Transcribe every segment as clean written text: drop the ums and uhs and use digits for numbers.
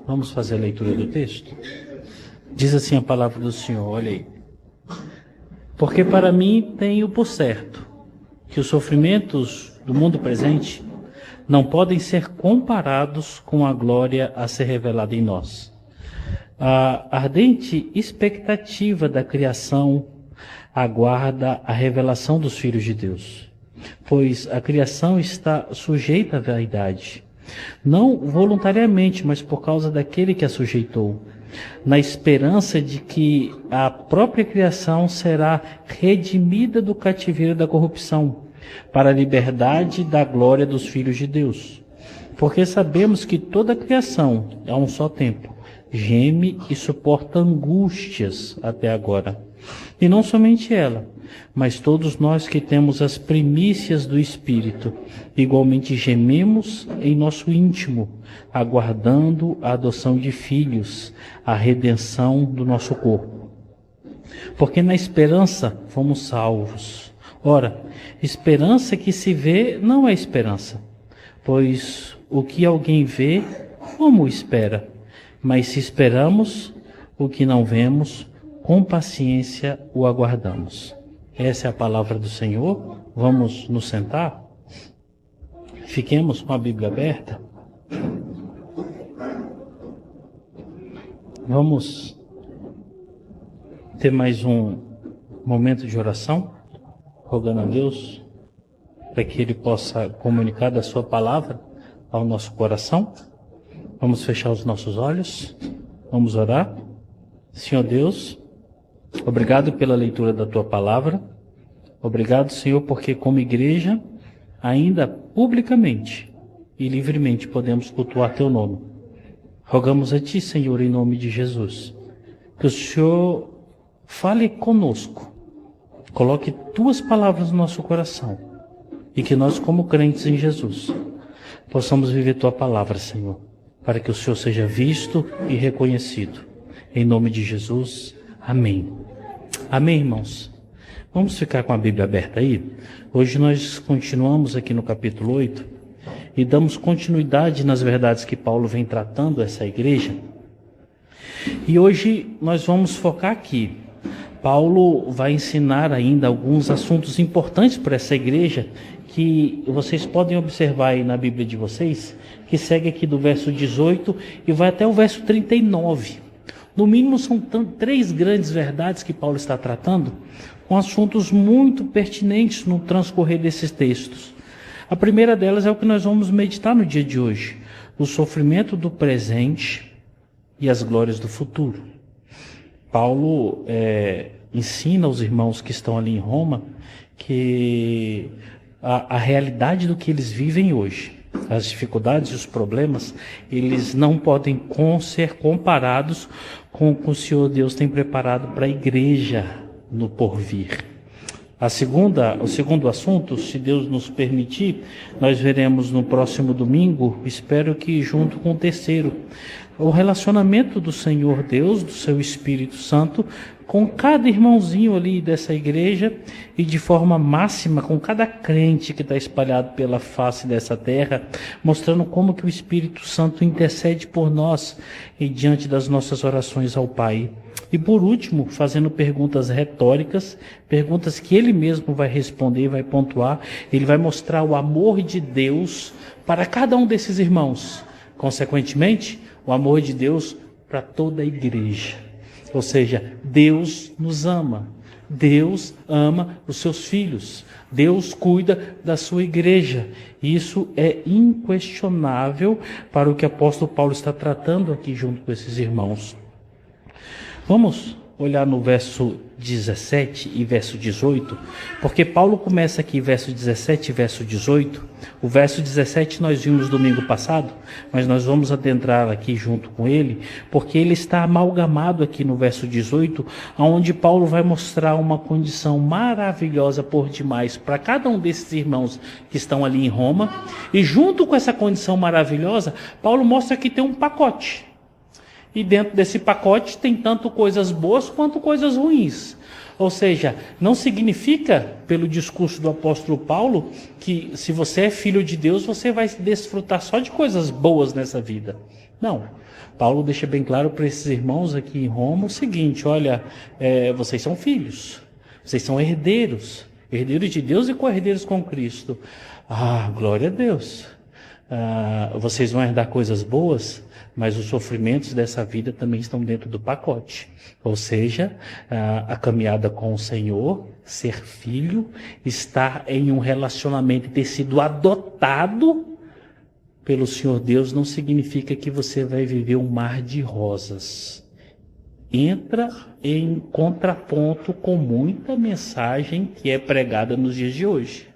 Vamos fazer a leitura do texto? Diz assim a palavra do Senhor, olha aí. Porque para mim tenho por certo que os sofrimentos do mundo presente não podem ser comparados com a glória a ser revelada em nós. A ardente expectativa da criação aguarda a revelação dos filhos de Deus, pois a criação está sujeita à vaidade, não voluntariamente, mas por causa daquele que a sujeitou, na esperança de que a própria criação será redimida do cativeiro da corrupção, para a liberdade da glória dos filhos de Deus. Porque sabemos que toda a criação, a um só tempo, geme e suporta angústias até agora. E não somente ela, mas todos nós que temos as primícias do Espírito, igualmente gememos em nosso íntimo, aguardando a adoção de filhos, a redenção do nosso corpo. Porque na esperança fomos salvos. Ora, esperança que se vê não é esperança, pois o que alguém vê, como espera? Mas se esperamos o que não vemos, com paciência o aguardamos. Essa é a palavra do Senhor. Vamos nos sentar? Fiquemos com a Bíblia aberta. Vamos ter mais um momento de oração, rogando a Deus para que Ele possa comunicar da sua palavra ao nosso coração. Vamos fechar os nossos olhos, vamos orar. Senhor Deus, obrigado pela leitura da Tua palavra. Obrigado, Senhor, porque como igreja, ainda publicamente e livremente podemos cultuar Teu nome. Rogamos a Ti, Senhor, em nome de Jesus, que o Senhor fale conosco, coloque Tuas palavras no nosso coração e que nós, como crentes em Jesus, possamos viver Tua palavra, Senhor, para que o Senhor seja visto e reconhecido. Em nome de Jesus, amém. Amém, irmãos? Vamos ficar com a Bíblia aberta aí? Hoje nós continuamos aqui no capítulo 8 e damos continuidade nas verdades que Paulo vem tratando essa igreja. E hoje nós vamos focar aqui. Paulo vai ensinar ainda alguns assuntos importantes para essa igreja que vocês podem observar aí na Bíblia de vocês, que segue aqui do verso 18 e vai até o verso 39. No mínimo são três grandes verdades que Paulo está tratando, com assuntos muito pertinentes no transcorrer desses textos. A primeira delas é o que nós vamos meditar no dia de hoje: o sofrimento do presente e as glórias do futuro. Paulo ensina aos irmãos que estão ali em Roma que a realidade do que eles vivem hoje, as dificuldades e os problemas, eles não podem ser comparados com o que o Senhor Deus tem preparado para a igreja no porvir. O segundo assunto, se Deus nos permitir, nós veremos no próximo domingo, espero que junto com o terceiro, o relacionamento do Senhor Deus, do seu Espírito Santo, com cada irmãozinho ali dessa igreja e de forma máxima com cada crente que está espalhado pela face dessa terra, mostrando como que o Espírito Santo intercede por nós e diante das nossas orações ao Pai. E por último, fazendo perguntas retóricas, perguntas que ele mesmo vai responder, vai pontuar, ele vai mostrar o amor de Deus para cada um desses irmãos. Consequentemente, o amor de Deus para toda a igreja. Ou seja, Deus nos ama. Deus ama os seus filhos. Deus cuida da sua igreja. Isso é inquestionável para o que o apóstolo Paulo está tratando aqui junto com esses irmãos. Vamos olhar no verso 17 e verso 18, porque Paulo começa aqui verso 17 e verso 18. O verso 17 nós vimos domingo passado, mas nós vamos adentrar aqui junto com ele, porque ele está amalgamado aqui no verso 18, onde Paulo vai mostrar uma condição maravilhosa por demais para cada um desses irmãos que estão ali em Roma, e junto com essa condição maravilhosa, Paulo mostra que tem um pacote. E dentro desse pacote tem tanto coisas boas quanto coisas ruins. Ou seja, não significa, pelo discurso do apóstolo Paulo, que se você é filho de Deus, você vai desfrutar só de coisas boas nessa vida. Não. Paulo deixa bem claro para esses irmãos aqui em Roma o seguinte: olha, vocês são filhos, vocês são herdeiros, herdeiros de Deus e co-herdeiros com Cristo. Ah, glória a Deus! Vocês vão herdar coisas boas, mas os sofrimentos dessa vida também estão dentro do pacote. Ou seja, a caminhada com o Senhor, ser filho, estar em um relacionamento e ter sido adotado pelo Senhor Deus não significa que você vai viver um mar de rosas. Entra em contraponto com muita mensagem que é pregada nos dias de hoje.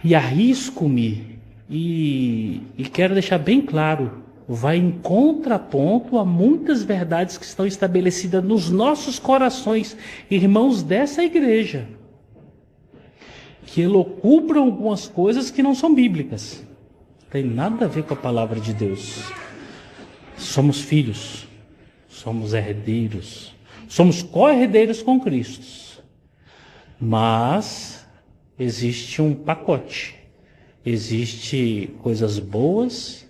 E arrisco-me e quero deixar bem claro, vai em contraponto a muitas verdades que estão estabelecidas nos nossos corações, irmãos dessa igreja, que elocubram algumas coisas que não são bíblicas. Tem nada a ver com a palavra de Deus. Somos filhos, somos herdeiros, somos co-herdeiros com Cristo. Mas existe um pacote, existe coisas boas,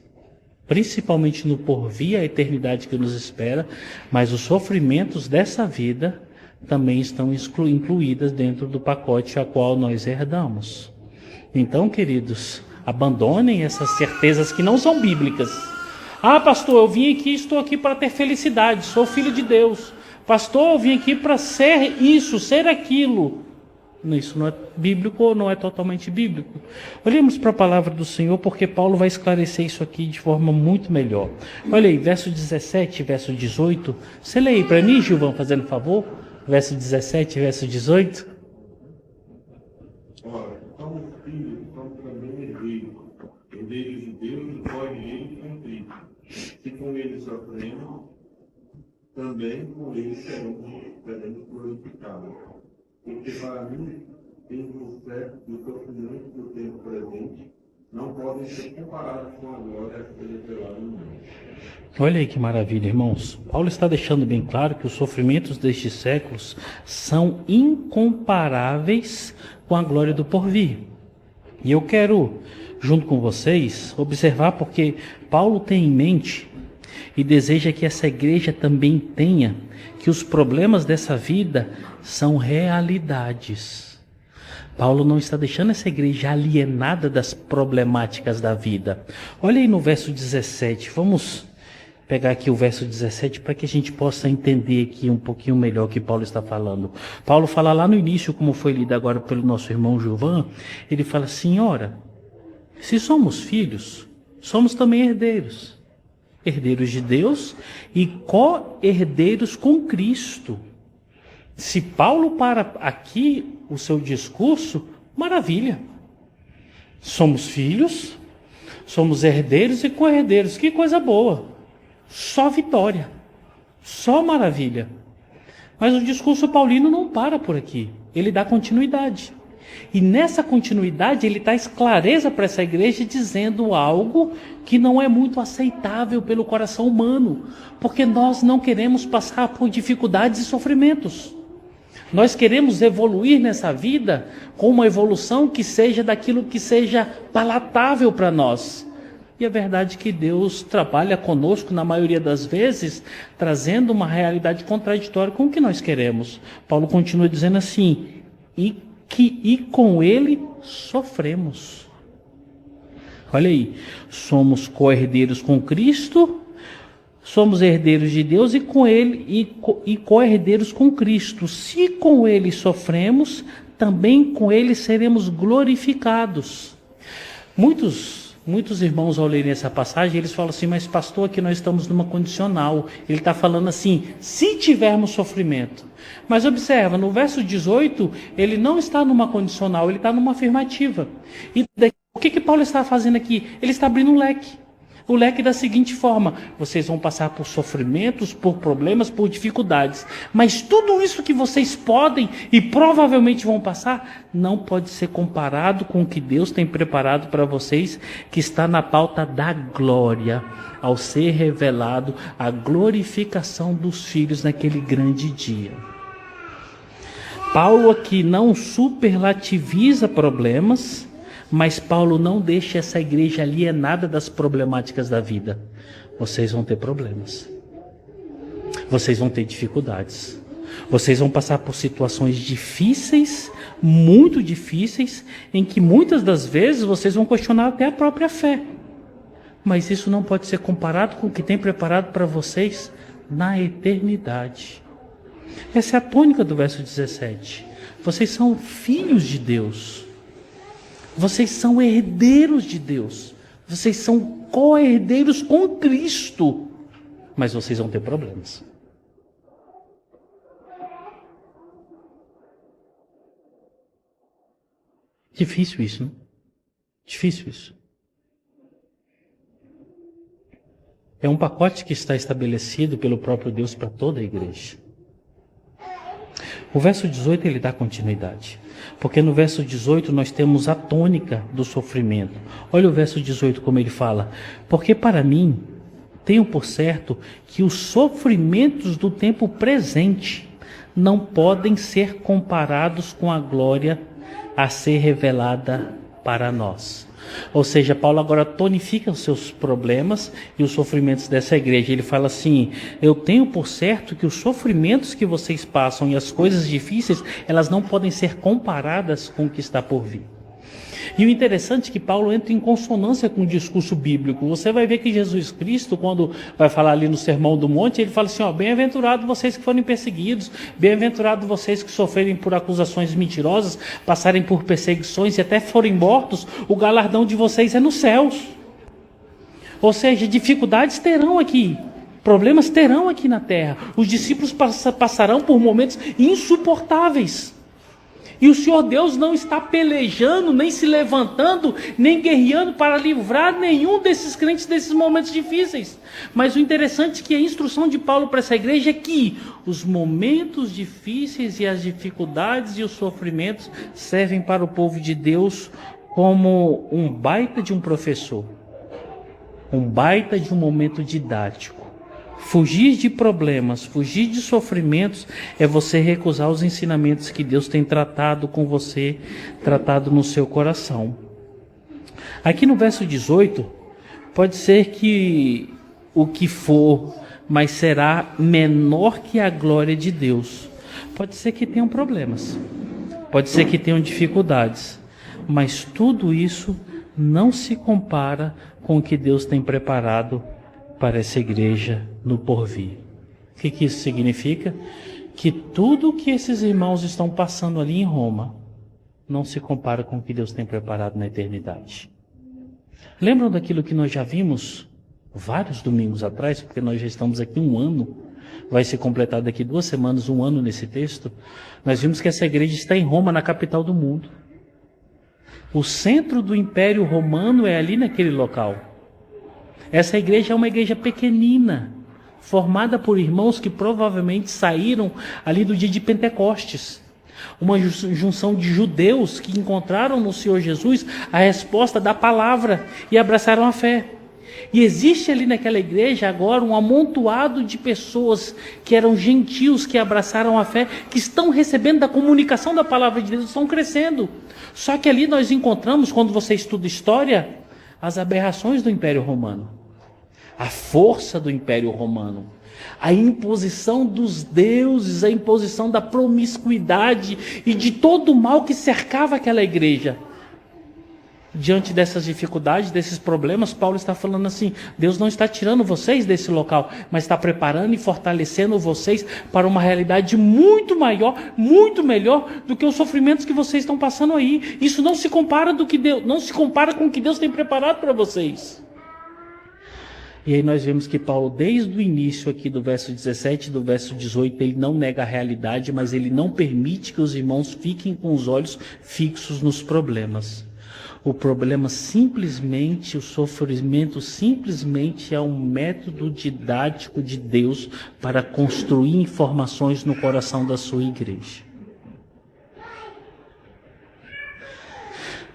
principalmente no porvir, a eternidade que nos espera, mas os sofrimentos dessa vida também estão incluídos dentro do pacote a qual nós herdamos. Então, queridos, abandonem essas certezas que não são bíblicas. Ah, pastor, eu vim aqui, estou aqui para ter felicidade, sou filho de Deus. Pastor, eu vim aqui para ser isso, ser aquilo. Isso não é bíblico ou não é totalmente bíblico. Olhemos para a palavra do Senhor, porque Paulo vai esclarecer isso aqui de forma muito melhor. Olha aí, verso 17, verso 18. Você lê aí para mim, Gilvão, fazendo favor? Verso 17, verso 18. Ora, somos filhos, somos também herdeiros, herdeiros de Deus e co-herdeiros com Cristo. Se com ele sofremos, também com ele seremos glorificados. Porque para mim, tendo certo que os sofrimentos do tempo presente não podem ser comparados com a glória a ser revelada no mundo. Olha aí que maravilha, irmãos. Paulo está deixando bem claro que os sofrimentos destes séculos são incomparáveis com a glória do porvir. E eu quero, junto com vocês, observar porque Paulo tem em mente e deseja que essa igreja também tenha que os problemas dessa vida são realidades. Paulo não está deixando essa igreja alienada das problemáticas da vida. Olha aí no verso 17, vamos pegar aqui o verso 17 para que a gente possa entender aqui um pouquinho melhor o que Paulo está falando. Paulo fala lá no início, como foi lido agora pelo nosso irmão Gilvan, ele fala assim: ora, se somos filhos, somos também herdeiros. Herdeiros de Deus e co-herdeiros com Cristo. Se Paulo para aqui o seu discurso, maravilha. Somos filhos, somos herdeiros e co-herdeiros. Que coisa boa. Só vitória. Só maravilha. Mas o discurso paulino não para por aqui. Ele dá continuidade. E nessa continuidade ele traz clareza para essa igreja dizendo algo que não é muito aceitável pelo coração humano, porque nós não queremos passar por dificuldades e sofrimentos. Nós queremos evoluir nessa vida com uma evolução que seja daquilo que seja palatável para nós. E a verdade é que Deus trabalha conosco na maioria das vezes, trazendo uma realidade contraditória com o que nós queremos. Paulo continua dizendo assim: e com ele sofremos. Olha aí, somos co-herdeiros com Cristo, somos herdeiros de Deus e com ele e co-herdeiros com Cristo. Se com ele sofremos, também com ele seremos glorificados. Muitos irmãos, ao lerem essa passagem, eles falam assim: mas pastor, aqui nós estamos numa condicional. Ele está falando assim, se tivermos sofrimento. Mas observa, no verso 18, ele não está numa condicional, ele está numa afirmativa. E o que Paulo está fazendo aqui? Ele está abrindo um leque. O leque da seguinte forma: vocês vão passar por sofrimentos, por problemas, por dificuldades. Mas tudo isso que vocês podem e provavelmente vão passar, não pode ser comparado com o que Deus tem preparado para vocês, que está na pauta da glória, ao ser revelado a glorificação dos filhos naquele grande dia. Paulo aqui não superlativiza problemas, mas Paulo não deixa essa igreja alienada das problemáticas da vida. vocês vão ter problemas. Vocês vão ter dificuldades. Vocês vão passar por situações difíceis, muito difíceis, em que muitas das vezes vocês vão questionar até a própria fé. Mas isso não pode ser comparado com o que tem preparado para vocês na eternidade. Essa é a tônica do verso 17. Vocês são filhos de Deus. Vocês são herdeiros de Deus. Vocês são co-herdeiros com Cristo. Mas vocês vão ter problemas. Difícil isso, né? Difícil isso. É um pacote que está estabelecido pelo próprio Deus para toda a igreja. O verso 18 ele dá continuidade. Porque no verso 18 nós temos a tônica do sofrimento. Olha o verso 18 como ele fala. Porque para mim, tenho por certo que os sofrimentos do tempo presente não podem ser comparados com a glória a ser revelada para nós. Ou seja, Paulo agora tonifica os seus problemas e os sofrimentos dessa igreja. Ele fala assim: eu tenho por certo que os sofrimentos que vocês passam e as coisas difíceis, elas não podem ser comparadas com o que está por vir. E o interessante é que Paulo entra em consonância com o discurso bíblico. Você vai ver que Jesus Cristo, quando vai falar ali no Sermão do Monte, ele fala assim, bem-aventurados vocês que forem perseguidos, bem-aventurados vocês que sofrerem por acusações mentirosas, passarem por perseguições e até forem mortos, o galardão de vocês é nos céus. Ou seja, dificuldades terão aqui, problemas terão aqui na terra. Os discípulos passarão por momentos insuportáveis. E o Senhor Deus não está pelejando, nem se levantando, nem guerreando para livrar nenhum desses crentes desses momentos difíceis. Mas o interessante é que a instrução de Paulo para essa igreja é que os momentos difíceis e as dificuldades e os sofrimentos servem para o povo de Deus como um baita de um professor, um baita de um momento didático. Fugir de problemas, fugir de sofrimentos é você recusar os ensinamentos que Deus tem tratado com você, tratado no seu coração. Aqui no verso 18, pode ser que o que for, mas será menor que a glória de Deus. Pode ser que tenham problemas, pode ser que tenham dificuldades, mas tudo isso não se compara com o que Deus tem preparado para essa igreja no porvir. O que isso significa? Que tudo que esses irmãos estão passando ali em Roma não se compara com o que Deus tem preparado na eternidade. Lembram daquilo que nós já vimos vários domingos atrás, porque nós já estamos aqui um ano, vai se completar daqui 2 semanas um ano nesse texto. Nós vimos que essa igreja está em Roma, na capital do mundo. O centro do Império Romano é ali naquele local. Essa igreja é uma igreja pequenina, formada por irmãos que provavelmente saíram ali do dia de Pentecostes. Uma junção de judeus que encontraram no Senhor Jesus a resposta da palavra e abraçaram a fé. E existe ali naquela igreja agora um amontoado de pessoas que eram gentios, que abraçaram a fé, que estão recebendo da comunicação da palavra de Deus, estão crescendo. Só que ali nós encontramos, quando você estuda história, as aberrações do Império Romano. A força do Império Romano, a imposição dos deuses, a imposição da promiscuidade e de todo o mal que cercava aquela igreja. Diante dessas dificuldades, desses problemas, Paulo está falando assim: Deus não está tirando vocês desse local, mas está preparando e fortalecendo vocês para uma realidade muito maior, muito melhor do que os sofrimentos que vocês estão passando aí. Isso não se compara não se compara com o que Deus tem preparado para vocês. E aí nós vemos que Paulo, desde o início aqui do verso 17 do verso 18, ele não nega a realidade, mas ele não permite que os irmãos fiquem com os olhos fixos nos problemas. O problema simplesmente, o sofrimento simplesmente é um método didático de Deus para construir informações no coração da sua igreja.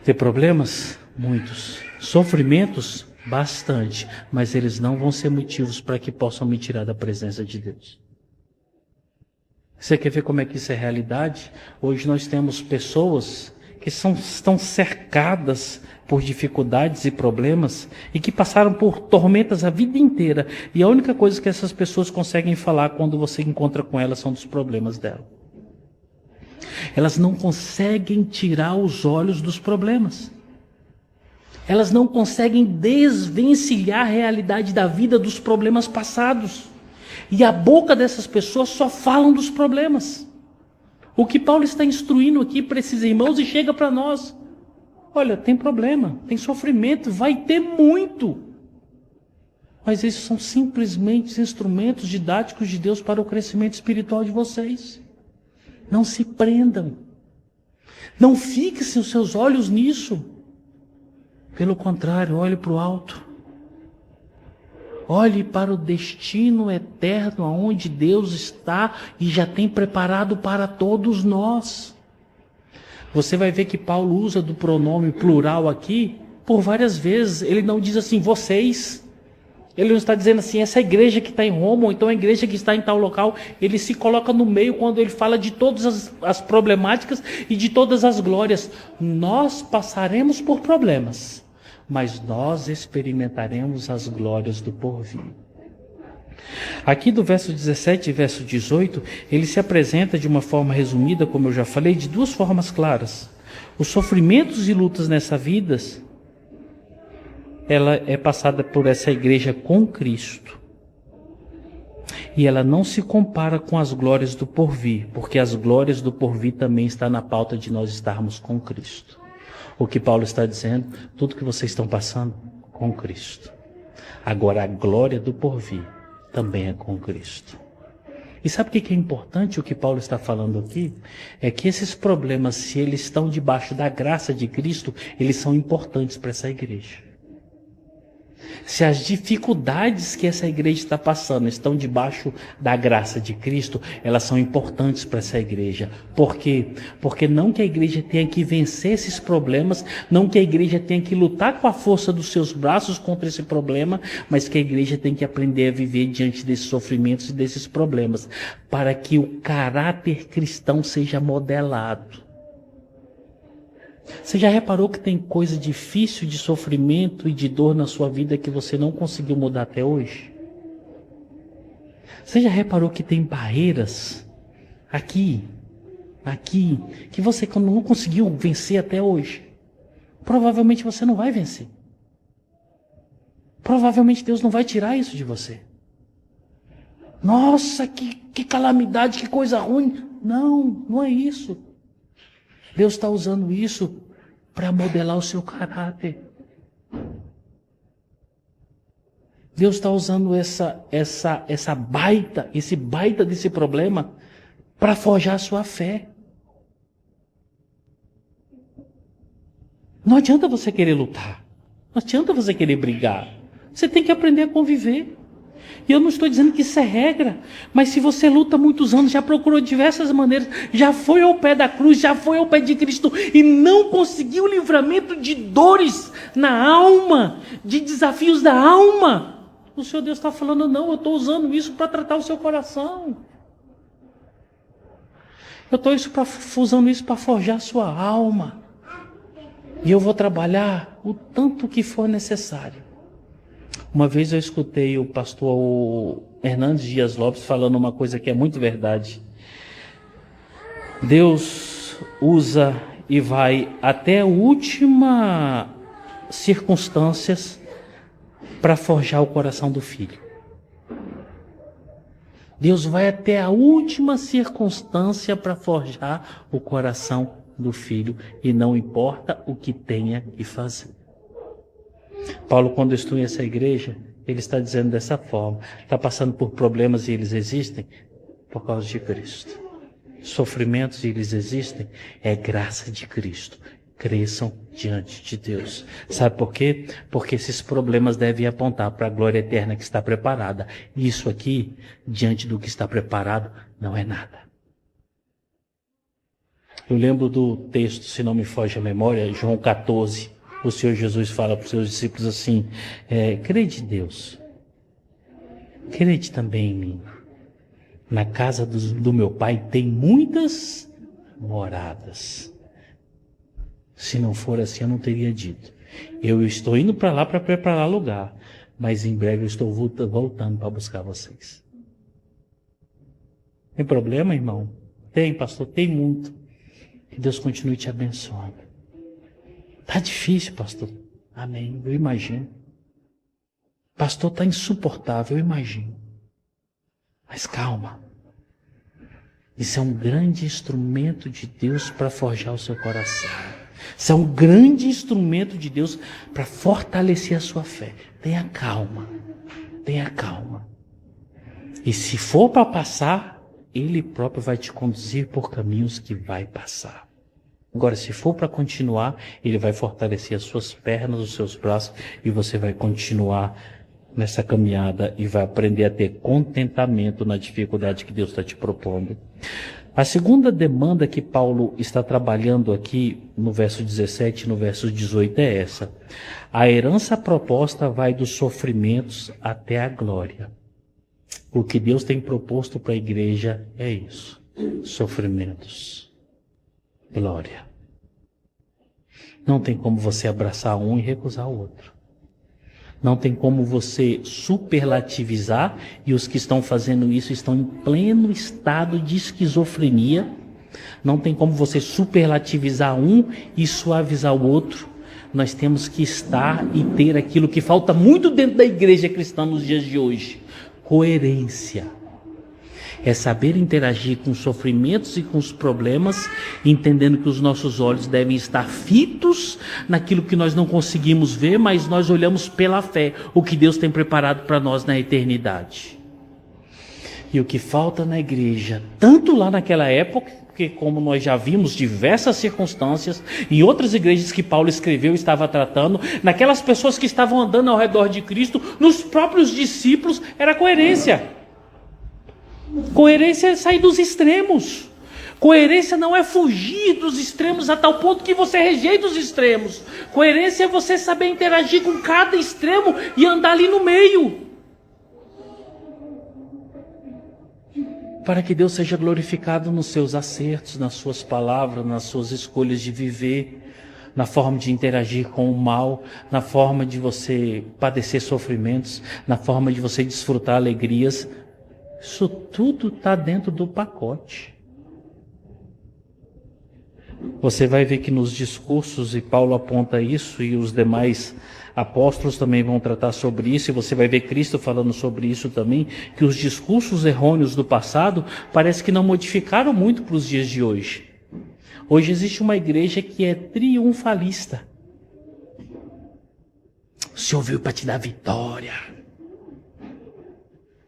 Ter problemas? Muitos. Sofrimentos? Bastante, mas eles não vão ser motivos para que possam me tirar da presença de Deus. Você quer ver como é que isso é realidade? Hoje nós temos pessoas que estão cercadas por dificuldades e problemas e que passaram por tormentas a vida inteira. E a única coisa que essas pessoas conseguem falar quando você encontra com elas são dos problemas dela. Elas não conseguem tirar os olhos dos problemas. Elas não conseguem desvencilhar a realidade da vida dos problemas passados. E a boca dessas pessoas só falam dos problemas. O que Paulo está instruindo aqui para esses irmãos e chega para nós. Olha, tem problema, tem sofrimento, vai ter muito. Mas esses são simplesmente instrumentos didáticos de Deus para o crescimento espiritual de vocês. Não se prendam. Não fixem os seus olhos nisso. Pelo contrário, olhe para o alto. Olhe para o destino eterno aonde Deus está e já tem preparado para todos nós. Você vai ver que Paulo usa do pronome plural aqui por várias vezes. Ele não diz assim, vocês. Ele não está dizendo assim, essa igreja que está em Roma, ou então a igreja que está em tal local. Ele se coloca no meio quando ele fala de todas as problemáticas e de todas as glórias. Nós passaremos por problemas, mas nós experimentaremos as glórias do porvir. Aqui do verso 17 e verso 18, ele se apresenta de uma forma resumida, como eu já falei, de duas formas claras. Os sofrimentos e lutas nessa vida, ela é passada por essa igreja com Cristo. E ela não se compara com as glórias do porvir, porque as glórias do porvir também estão na pauta de nós estarmos com Cristo. O que Paulo está dizendo, tudo que vocês estão passando, com Cristo. Agora a glória do porvir também é com Cristo. E sabe o que é importante o que Paulo está falando aqui? É que esses problemas, se eles estão debaixo da graça de Cristo, eles são importantes para essa igreja. Se as dificuldades que essa igreja está passando estão debaixo da graça de Cristo, elas são importantes para essa igreja. Por quê? Porque não que a igreja tenha que vencer esses problemas, não que a igreja tenha que lutar com a força dos seus braços contra esse problema, mas que a igreja tem que aprender a viver diante desses sofrimentos e desses problemas, para que o caráter cristão seja modelado. Você já reparou que tem coisa difícil de sofrimento e de dor na sua vida que você não conseguiu mudar até hoje? Você já reparou que tem barreiras aqui, que você não conseguiu vencer até hoje? Provavelmente você não vai vencer. Provavelmente Deus não vai tirar isso de você. Nossa, que calamidade, que coisa ruim. Não é isso. Deus está usando isso para modelar o seu caráter. Deus está usando esse baita desse problema para forjar a sua fé. Não adianta você querer lutar. Não adianta você querer brigar. Você tem que aprender a conviver. E eu não estou dizendo que isso é regra, mas se você luta muitos anos, já procurou diversas maneiras, já foi ao pé da cruz, já foi ao pé de Cristo e não conseguiu o livramento de dores na alma, de desafios da alma, o Senhor Deus está falando, não, eu estou usando isso para tratar o seu coração. Eu estou usando isso para forjar a sua alma. E eu vou trabalhar o tanto que for necessário. Uma vez eu escutei o pastor Hernandes Dias Lopes falando uma coisa que é muito verdade. Deus usa e vai até a última circunstâncias para forjar o coração do filho. Deus vai até a última circunstância para forjar o coração do filho e não importa o que tenha que fazer. Paulo, quando instrui essa igreja, ele está dizendo dessa forma, está passando por problemas e eles existem por causa de Cristo. Sofrimentos e eles existem, é graça de Cristo. Cresçam diante de Deus. Sabe por quê? Porque esses problemas devem apontar para a glória eterna que está preparada. Isso aqui, diante do que está preparado, não é nada. Eu lembro do texto, se não me foge a memória, João 14. O Senhor Jesus fala para os seus discípulos assim, crede em Deus, crede também em mim. Na casa do meu Pai tem muitas moradas. Se não for assim, eu não teria dito. Eu estou indo para lá para preparar lugar, mas em breve eu estou voltando para buscar vocês. Tem problema, irmão? Tem, pastor, tem muito. Que Deus continue te abençoando. Tá difícil, pastor. Amém, eu imagino. Pastor, tá insuportável, eu imagino. Mas calma. Isso é um grande instrumento de Deus para forjar o seu coração. Isso é um grande instrumento de Deus para fortalecer a sua fé. Tenha calma. Tenha calma. E se for para passar, Ele próprio vai te conduzir por caminhos que vai passar. Agora, se for para continuar, Ele vai fortalecer as suas pernas, os seus braços, e você vai continuar nessa caminhada e vai aprender a ter contentamento na dificuldade que Deus está te propondo. A segunda demanda que Paulo está trabalhando aqui no verso 17 e no verso 18 é essa. A herança proposta vai dos sofrimentos até a glória. O que Deus tem proposto para a igreja é isso. Sofrimentos. Glória. Não tem como você abraçar um e recusar o outro. Não tem como você superlativizar, e os que estão fazendo isso estão em pleno estado de esquizofrenia. Não tem como você superlativizar um e suavizar o outro. Nós temos que estar e ter aquilo que falta muito dentro da igreja cristã nos dias de hoje: coerência. É saber interagir com os sofrimentos e com os problemas, entendendo que os nossos olhos devem estar fitos naquilo que nós não conseguimos ver, mas nós olhamos pela fé o que Deus tem preparado para nós na eternidade. E o que falta na igreja, tanto lá naquela época, porque como nós já vimos diversas circunstâncias, em outras igrejas que Paulo escreveu e estava tratando, naquelas pessoas que estavam andando ao redor de Cristo, nos próprios discípulos, era coerência. Coerência é sair dos extremos. Coerência não é fugir dos extremos a tal ponto que você rejeita os extremos. Coerência é você saber interagir com cada extremo e andar ali no meio. Para que Deus seja glorificado nos seus acertos, nas suas palavras, nas suas escolhas de viver, na forma de interagir com o mal, na forma de você padecer sofrimentos, na forma de você desfrutar alegrias. Isso tudo está dentro do pacote. Você vai ver que nos discursos, e Paulo aponta isso, e os demais apóstolos também vão tratar sobre isso, e você vai ver Cristo falando sobre isso também, que os discursos errôneos do passado parece que não modificaram muito para os dias de hoje. Hoje existe uma igreja que é triunfalista. O Senhor veio para te dar vitória.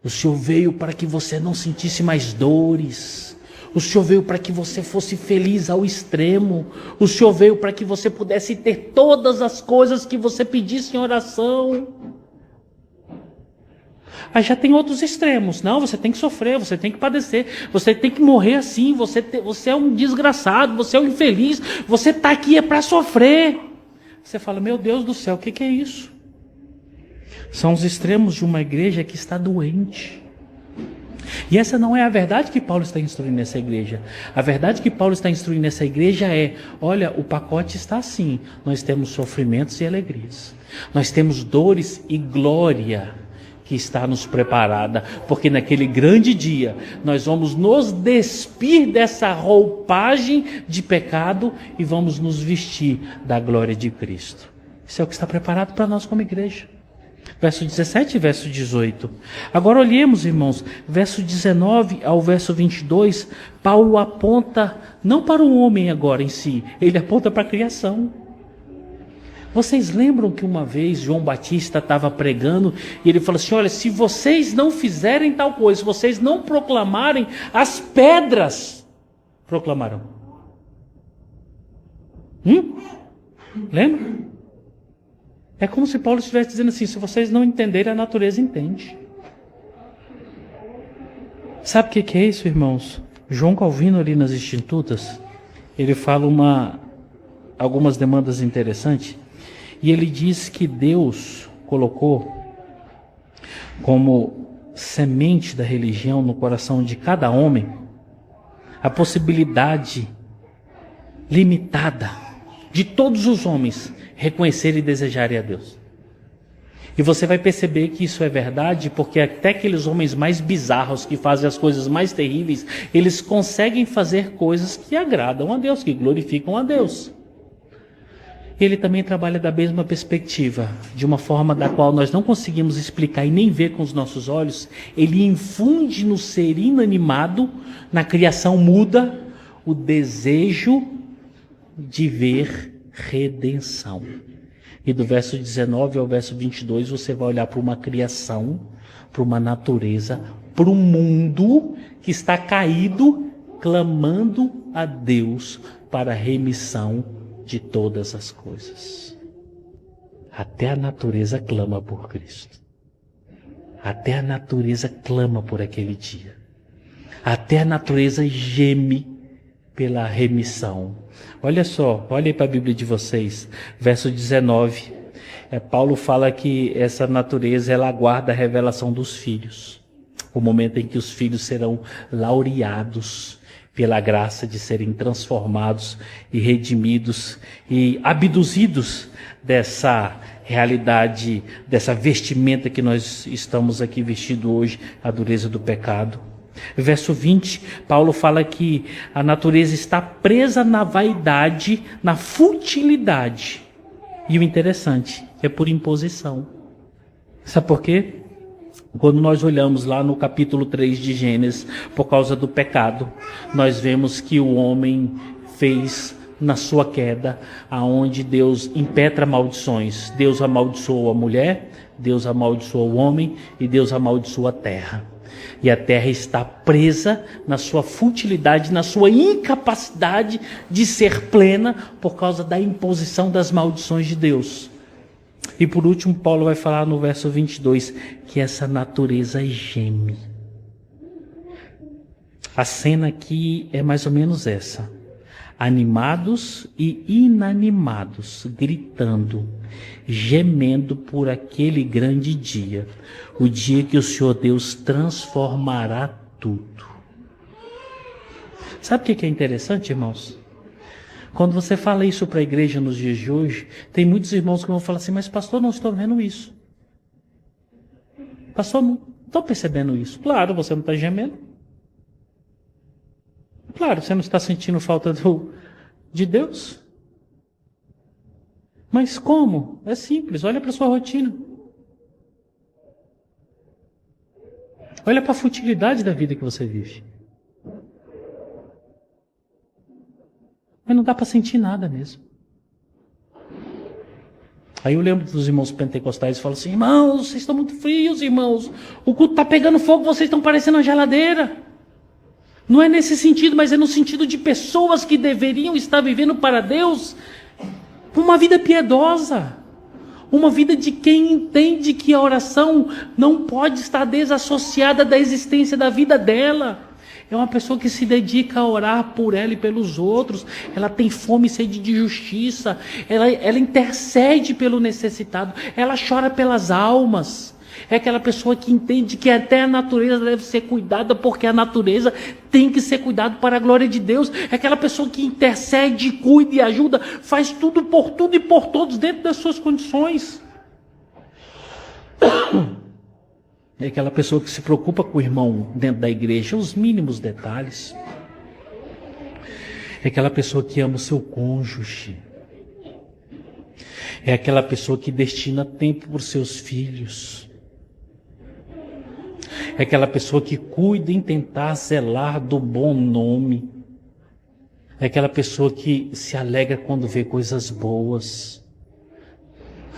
O Senhor veio para que você não sentisse mais dores. O Senhor veio para que você fosse feliz ao extremo. O Senhor veio para que você pudesse ter todas as coisas que você pedisse em oração. Aí já tem outros extremos. Não, você tem que sofrer, você tem que padecer, você tem que morrer assim, você é um desgraçado, você é um infeliz, você está aqui é para sofrer. Você fala, meu Deus do céu, o que é isso? São os extremos de uma igreja que está doente. E essa não é a verdade que Paulo está instruindo nessa igreja. A verdade que Paulo está instruindo nessa igreja é: olha, o pacote está assim. Nós temos sofrimentos e alegrias. Nós temos dores e glória que está nos preparada. Porque naquele grande dia nós vamos nos despir dessa roupagem de pecado e vamos nos vestir da glória de Cristo. Isso é o que está preparado para nós como igreja. Verso 17 e verso 18. Agora olhemos, irmãos, verso 19 ao verso 22, Paulo aponta não para o homem agora em si, ele aponta para a criação. Vocês lembram que uma vez João Batista estava pregando e ele falou assim: olha, se vocês não fizerem tal coisa, se vocês não proclamarem, as pedras proclamarão. Lembra? É como se Paulo estivesse dizendo assim: se vocês não entenderem, a natureza entende. Sabe o que é isso, irmãos? João Calvino, ali nas Institutas, ele fala algumas demandas interessantes. E ele diz que Deus colocou como semente da religião no coração de cada homem a possibilidade limitada de todos os homens reconhecerem e desejarem a Deus. E você vai perceber que isso é verdade, porque até aqueles homens mais bizarros que fazem as coisas mais terríveis, eles conseguem fazer coisas que agradam a Deus, que glorificam a Deus. Ele também trabalha da mesma perspectiva, de uma forma da qual nós não conseguimos explicar e nem ver com os nossos olhos. Ele infunde no ser inanimado, na criação muda, o desejo de ver redenção. E do verso 19 ao verso 22 você vai olhar para uma criação, para uma natureza, para um mundo que está caído, clamando a Deus para a remissão de todas as coisas. Até a natureza clama por Cristo. Até a natureza clama por aquele dia. Até a natureza geme pela remissão. Olha só, olhem para a Bíblia de vocês, verso 19. Paulo fala que essa natureza, ela aguarda a revelação dos filhos. O momento em que os filhos serão laureados pela graça de serem transformados e redimidos e abduzidos dessa realidade, dessa vestimenta que nós estamos aqui vestidos hoje, a dureza do pecado. Verso 20, Paulo fala que a natureza está presa na vaidade, na futilidade. E o interessante é por imposição. Sabe por quê? Quando nós olhamos lá no capítulo 3 de Gênesis, por causa do pecado, nós vemos que o homem fez na sua queda, aonde Deus impetra maldições. Deus amaldiçoou a mulher, Deus amaldiçoou o homem e Deus amaldiçoou a terra. E a terra está presa na sua futilidade, na sua incapacidade de ser plena por causa da imposição das maldições de Deus. E por último, Paulo vai falar no verso 22 que essa natureza geme. A cena aqui é mais ou menos essa. Animados e inanimados, gritando, gemendo por aquele grande dia, o dia que o Senhor Deus transformará tudo. Sabe o que é interessante, irmãos? Quando você fala isso para a igreja nos dias de hoje, tem muitos irmãos que vão falar assim, mas pastor, não estou vendo isso. Pastor, não estou percebendo isso. Claro, você não está gemendo. Claro, você não está sentindo falta de Deus. Mas como? É simples, olha para a sua rotina. Olha para a futilidade da vida que você vive. Mas não dá para sentir nada mesmo. Aí eu lembro dos irmãos pentecostais e falo assim, irmãos, vocês estão muito frios, irmãos. O culto está pegando fogo, vocês estão parecendo uma geladeira. Não é nesse sentido, mas é no sentido de pessoas que deveriam estar vivendo para Deus uma vida piedosa. Uma vida de quem entende que a oração não pode estar desassociada da existência da vida dela. É uma pessoa que se dedica a orar por ela e pelos outros. Ela tem fome e sede de justiça. Ela intercede pelo necessitado. Ela chora pelas almas. É aquela pessoa que entende que até a natureza deve ser cuidada, porque a natureza tem que ser cuidada para a glória de Deus. É aquela pessoa que intercede, cuida e ajuda, faz tudo e por todos dentro das suas condições. É aquela pessoa que se preocupa com o irmão dentro da igreja, os mínimos detalhes. É aquela pessoa que ama o seu cônjuge. É aquela pessoa que destina tempo para os seus filhos. É aquela pessoa que cuida em tentar zelar do bom nome. É aquela pessoa que se alegra quando vê coisas boas.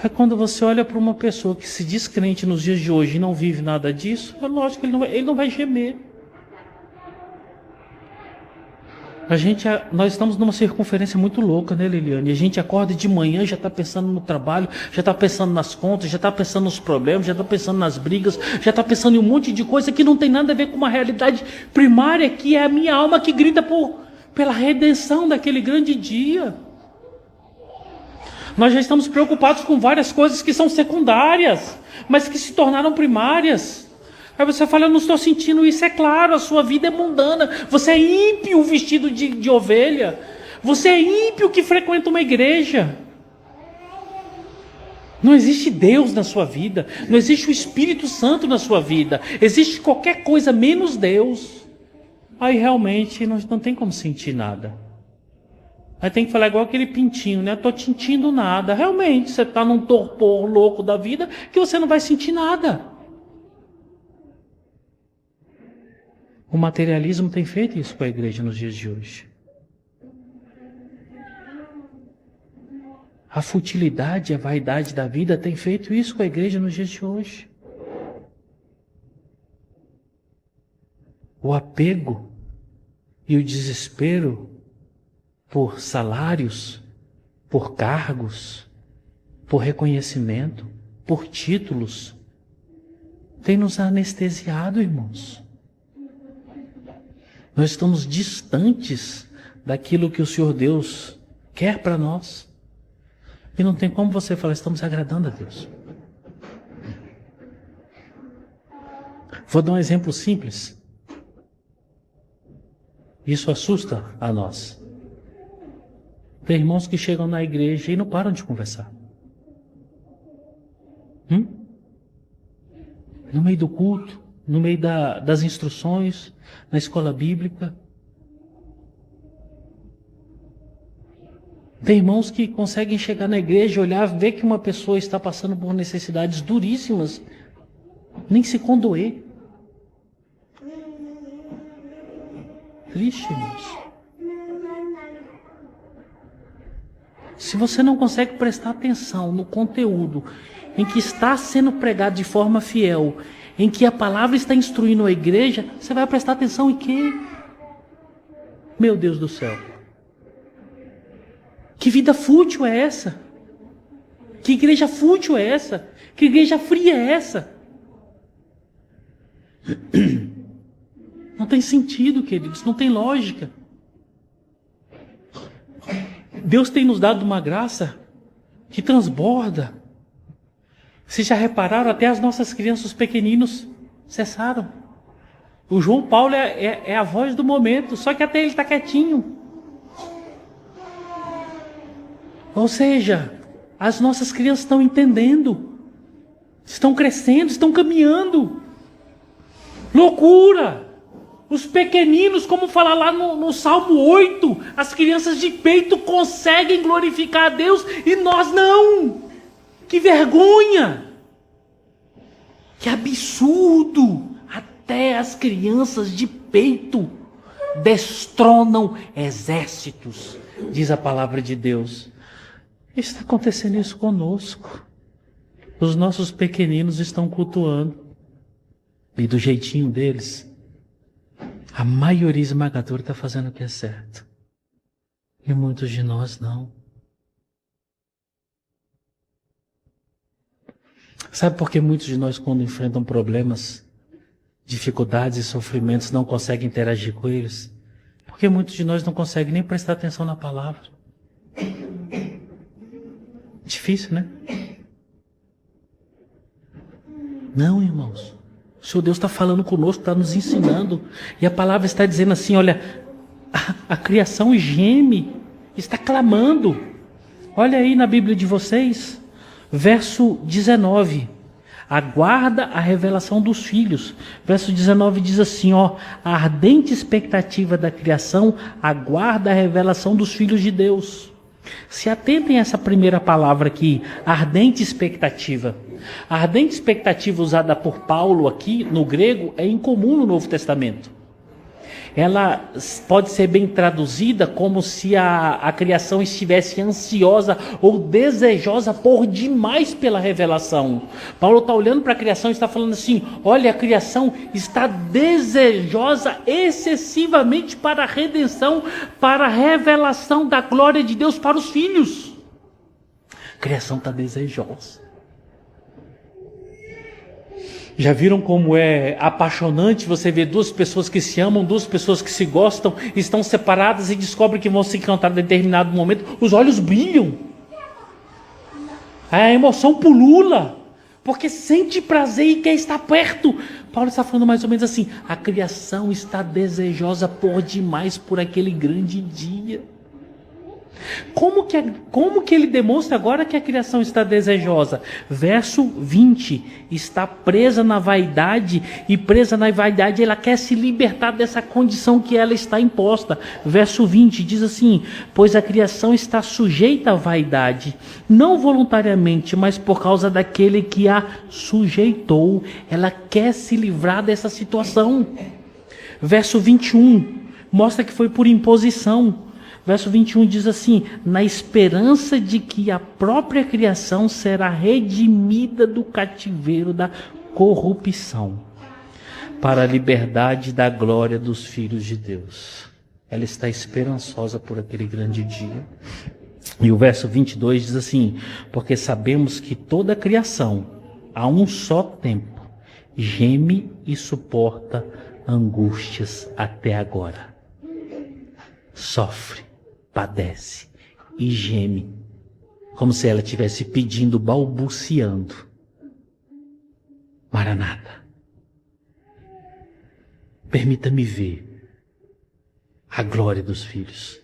É quando você olha para uma pessoa que se diz crente nos dias de hoje e não vive nada disso, é lógico que ele não vai gemer. Nós estamos numa circunferência muito louca, né, Liliane? A gente acorda de manhã, já está pensando no trabalho, já está pensando nas contas, já está pensando nos problemas, já está pensando nas brigas, já está pensando em um monte de coisa que não tem nada a ver com uma realidade primária, que é a minha alma que grita pela redenção daquele grande dia. Nós já estamos preocupados com várias coisas que são secundárias, mas que se tornaram primárias. Aí você fala, eu não estou sentindo isso. É claro, a sua vida é mundana. Você é ímpio vestido de ovelha. Você é ímpio que frequenta uma igreja. Não existe Deus na sua vida. Não existe o Espírito Santo na sua vida. Existe qualquer coisa menos Deus. Aí realmente não tem como sentir nada. Aí tem que falar igual aquele pintinho, né? Eu estou sentindo nada. Realmente, você está num torpor louco da vida que você não vai sentir nada. O materialismo tem feito isso com a igreja nos dias de hoje. A futilidade, a vaidade da vida tem feito isso com a igreja nos dias de hoje. O apego e o desespero por salários, por cargos, por reconhecimento, por títulos, tem nos anestesiado, irmãos. Nós estamos distantes daquilo que o Senhor Deus quer para nós. E não tem como você falar, estamos agradando a Deus. Vou dar um exemplo simples. Isso assusta a nós. Tem irmãos que chegam na igreja e não param de conversar. No meio do culto, no meio das instruções, na escola bíblica. Tem irmãos que conseguem chegar na igreja, olhar, ver que uma pessoa está passando por necessidades duríssimas, nem se condoer. Triste, irmãos. Se você não consegue prestar atenção no conteúdo em que está sendo pregado de forma fiel, em que a palavra está instruindo a igreja, você vai prestar atenção em quê? Meu Deus do céu. Que vida fútil é essa? Que igreja fútil é essa? Que igreja fria é essa? Não tem sentido, queridos, não tem lógica. Deus tem nos dado uma graça que transborda. Vocês já repararam, até as nossas crianças, os pequeninos, cessaram. O João Paulo é a voz do momento, só que até ele está quietinho. Ou seja, as nossas crianças estão entendendo, estão crescendo, estão caminhando. Loucura! Os pequeninos, como fala lá no Salmo 8, as crianças de peito conseguem glorificar a Deus e nós não. Que vergonha! Que absurdo! Até as crianças de peito destronam exércitos, diz a palavra de Deus. Está acontecendo isso conosco. Os nossos pequeninos estão cultuando. E do jeitinho deles, a maioria esmagadora está fazendo o que é certo. E muitos de nós não. Sabe por que muitos de nós, quando enfrentam problemas, dificuldades e sofrimentos, não conseguem interagir com eles? Porque muitos de nós não conseguem nem prestar atenção na palavra. Difícil, né? Não, irmãos. O Senhor Deus está falando conosco, está nos ensinando. E a palavra está dizendo assim, olha, a criação geme, está clamando. Olha aí na Bíblia de vocês, verso 19. Aguarda a revelação dos filhos. Verso 19 diz assim, ó, a ardente expectativa da criação aguarda a revelação dos filhos de Deus. Se atentem a essa primeira palavra aqui, ardente expectativa. A ardente expectativa usada por Paulo aqui no grego é incomum no Novo Testamento. Ela pode ser bem traduzida como se a criação estivesse ansiosa ou desejosa por demais pela revelação. Paulo está olhando para a criação e está falando assim, olha, a criação está desejosa excessivamente para a redenção, para a revelação da glória de Deus para os filhos. A criação está desejosa. Já viram como é apaixonante você ver duas pessoas que se amam, duas pessoas que se gostam, estão separadas e descobrem que vão se encontrar em determinado momento, os olhos brilham. A emoção pulula, porque sente prazer e quer estar perto. Paulo está falando mais ou menos assim, a criação está desejosa por demais por aquele grande dia. Como que ele demonstra agora que a criação está desejosa? Verso 20, está presa na vaidade, e presa na vaidade ela quer se libertar dessa condição que ela está imposta. Verso 20 diz assim: pois a criação está sujeita à vaidade, não voluntariamente, mas por causa daquele que a sujeitou. Ela quer se livrar dessa situação. Verso 21 mostra que foi por imposição. Verso 21 diz assim: na esperança de que a própria criação será redimida do cativeiro da corrupção, para a liberdade da glória dos filhos de Deus. Ela está esperançosa por aquele grande dia. E o verso 22 diz assim: porque sabemos que toda a criação, a um só tempo, geme e suporta angústias até agora. Sofre, padece e geme, como se ela estivesse pedindo, balbuciando: Maranata, permita-me ver a glória dos filhos.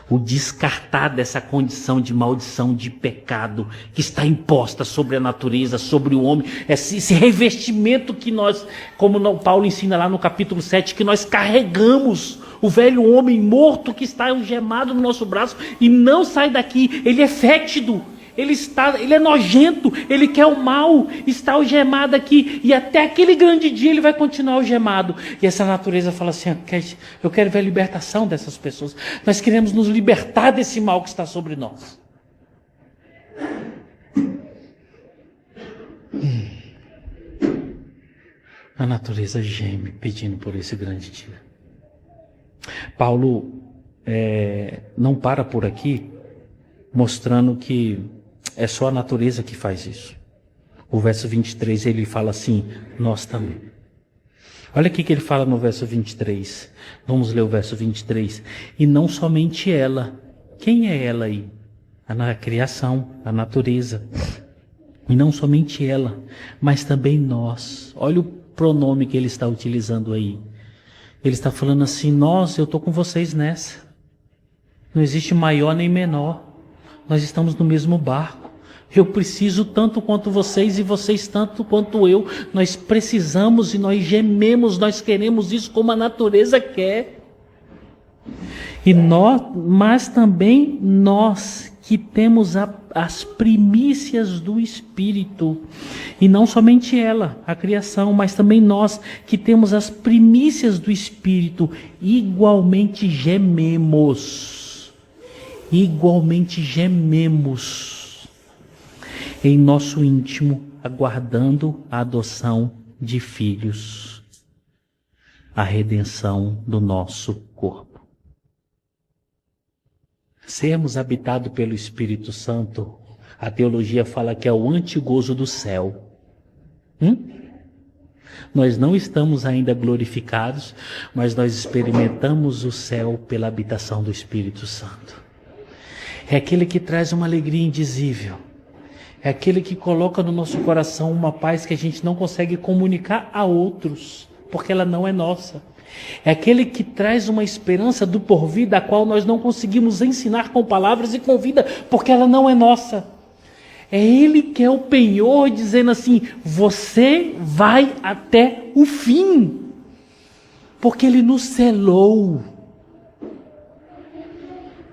O descartar dessa condição de maldição, de pecado que está imposta sobre a natureza, sobre o homem, esse revestimento que nós, como Paulo ensina lá no capítulo 7, que nós carregamos, o velho homem morto que está algemado no nosso braço e não sai daqui. Ele é fétido, ele é nojento, ele quer o mal, está algemado aqui, e até aquele grande dia ele vai continuar algemado. E essa natureza fala assim: eu quero ver a libertação dessas pessoas. Nós queremos nos libertar desse mal que está sobre nós. A natureza geme pedindo por esse grande dia. Paulo não para por aqui, mostrando que é só a natureza que faz isso. O verso 23 ele fala assim: nós também. Olha aqui que ele fala no verso 23. Vamos ler o verso 23. E não somente ela. Quem é ela aí? A criação, a natureza. E não somente ela, mas também nós. Olha o pronome que ele está utilizando aí. Ele está falando assim: nós, eu estou com vocês nessa. Não existe maior nem menor. Nós estamos no mesmo barco. Eu preciso tanto quanto vocês e vocês tanto quanto eu. Nós precisamos e nós gememos, nós queremos isso como a natureza quer. Mas também nós que temos as primícias do Espírito. E não somente ela, a criação, mas também nós que temos as primícias do Espírito, igualmente gememos. Igualmente gememos em nosso íntimo, aguardando a adoção de filhos, a redenção do nosso corpo. Sermos habitados pelo Espírito Santo, a teologia fala que é o antigozo do céu. Nós não estamos ainda glorificados, mas nós experimentamos o céu pela habitação do Espírito Santo. É aquele que traz uma alegria indizível. É aquele que coloca no nosso coração uma paz que a gente não consegue comunicar a outros, porque ela não é nossa. É aquele que traz uma esperança do porvir, da qual nós não conseguimos ensinar com palavras e com vida, porque ela não é nossa. É Ele que é o penhor, dizendo assim: você vai até o fim, porque Ele nos selou.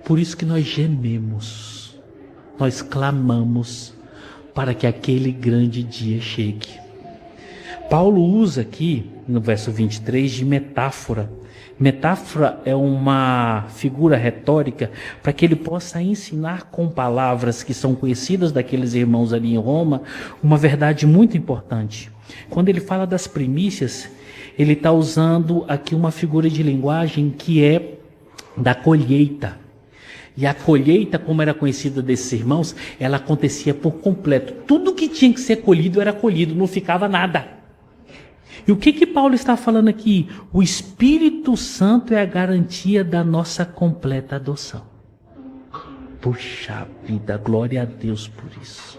Por isso que nós gememos, nós clamamos para que aquele grande dia chegue. Paulo usa aqui, no verso 23, de metáfora. Metáfora é uma figura retórica para que ele possa ensinar com palavras que são conhecidas daqueles irmãos ali em Roma, uma verdade muito importante. Quando ele fala das primícias, ele está usando aqui uma figura de linguagem que é da colheita. E a colheita, como era conhecida desses irmãos, ela acontecia por completo. Tudo que tinha que ser colhido era colhido, não ficava nada. E o que Paulo está falando aqui? O Espírito Santo é a garantia da nossa completa adoção. Puxa vida, glória a Deus por isso.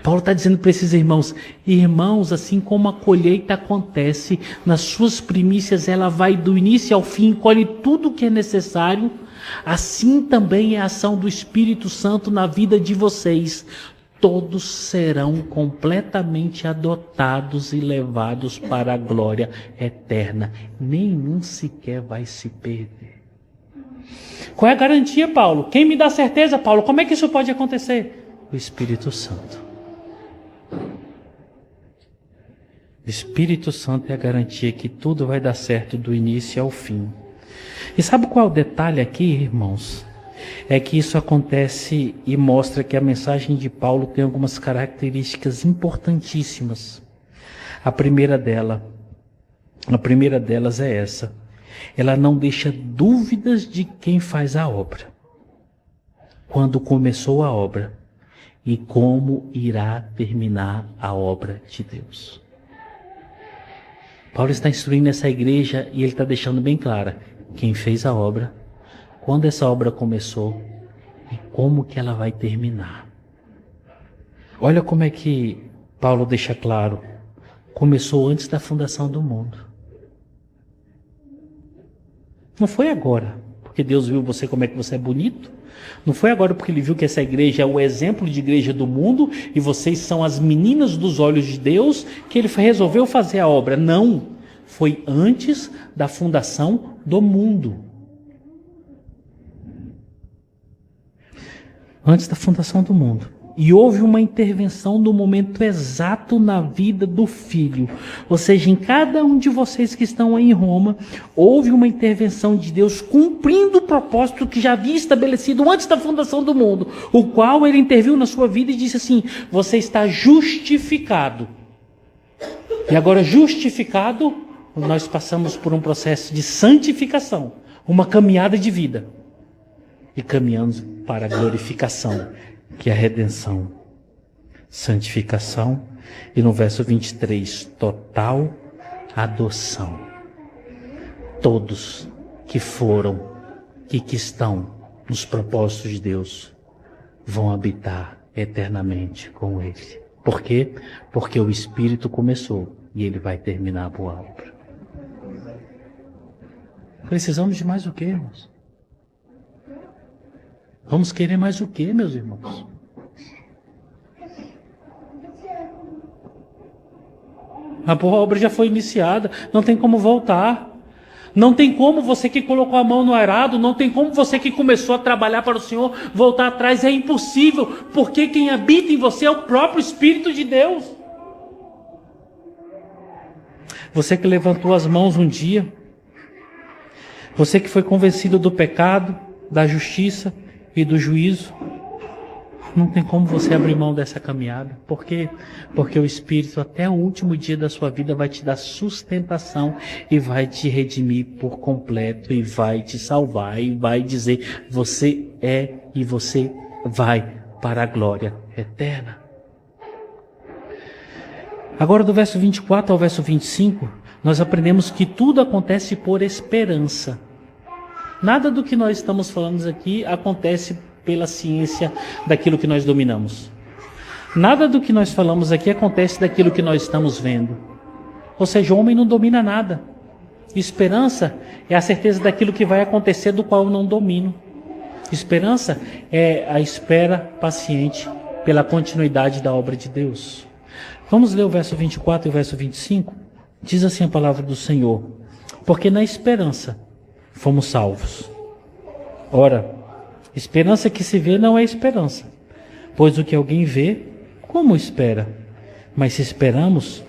Paulo está dizendo para esses irmãos: irmãos, assim como a colheita acontece, nas suas primícias ela vai do início ao fim, colhe tudo o que é necessário. assim também é a ação do Espírito Santo na vida de vocês. Todos serão completamente adotados e levados para a glória eterna. Nenhum sequer vai se perder. Qual é a garantia, Paulo? Quem me dá certeza, Paulo? Como é que isso pode acontecer? O Espírito Santo. O Espírito Santo é a garantia que tudo vai dar certo do início ao fim. E sabe qual é o detalhe aqui, irmãos? É que isso acontece e mostra que a mensagem de Paulo tem algumas características importantíssimas. A primeira delas é essa. Ela não deixa dúvidas de quem faz a obra, quando começou a obra e como irá terminar a obra de Deus. Paulo está instruindo essa igreja e ele está deixando bem clara quem fez a obra, quando essa obra começou e como que ela vai terminar. Olha como é que Paulo deixa claro. Começou antes da fundação do mundo. Não foi agora, porque Deus viu você como é que você é bonito. Não foi agora porque ele viu que essa igreja é o exemplo de igreja do mundo e vocês são as meninas dos olhos de Deus que ele resolveu fazer a obra. Não, foi antes da fundação do mundo. Antes da fundação do mundo. E houve uma intervenção no momento exato na vida do Filho. Ou seja, em cada um de vocês que estão aí em Roma, houve uma intervenção de Deus cumprindo o propósito que já havia estabelecido antes da fundação do mundo, o qual ele interviu na sua vida e disse assim: você está justificado. E agora justificado, nós passamos por um processo de santificação, uma caminhada de vida. E caminhamos para a glorificação, que é a redenção, santificação, e no verso 23, total adoção. Todos que foram e que estão nos propósitos de Deus vão habitar eternamente com Ele. Por quê? Porque o Espírito começou e Ele vai terminar a boa obra. Precisamos de mais o quê, irmãos? Vamos querer mais o quê, meus irmãos? A boa obra já foi iniciada, não tem como voltar. Não tem como você que colocou a mão no arado, não tem como você que começou a trabalhar para o Senhor voltar atrás, é impossível, porque quem habita em você é o próprio Espírito de Deus. Você que levantou as mãos um dia, você que foi convencido do pecado, da justiça e do juízo, não tem como você abrir mão dessa caminhada. Por quê? Porque o Espírito até o último dia da sua vida vai te dar sustentação e vai te redimir por completo e vai te salvar e vai dizer: você é e você vai para a glória eterna. Agora do verso 24 ao verso 25, nós aprendemos que tudo acontece por esperança. Nada do que nós estamos falando aqui acontece pela ciência daquilo que nós dominamos. Nada do que nós falamos aqui acontece daquilo que nós estamos vendo. Ou seja, o homem não domina nada. Esperança é a certeza daquilo que vai acontecer do qual eu não domino. Esperança é a espera paciente pela continuidade da obra de Deus. Vamos ler o verso 24 e o verso 25? Diz assim a palavra do Senhor: porque na esperança fomos salvos. Ora, esperança que se vê não é esperança, pois o que alguém vê, como espera? Mas se esperamos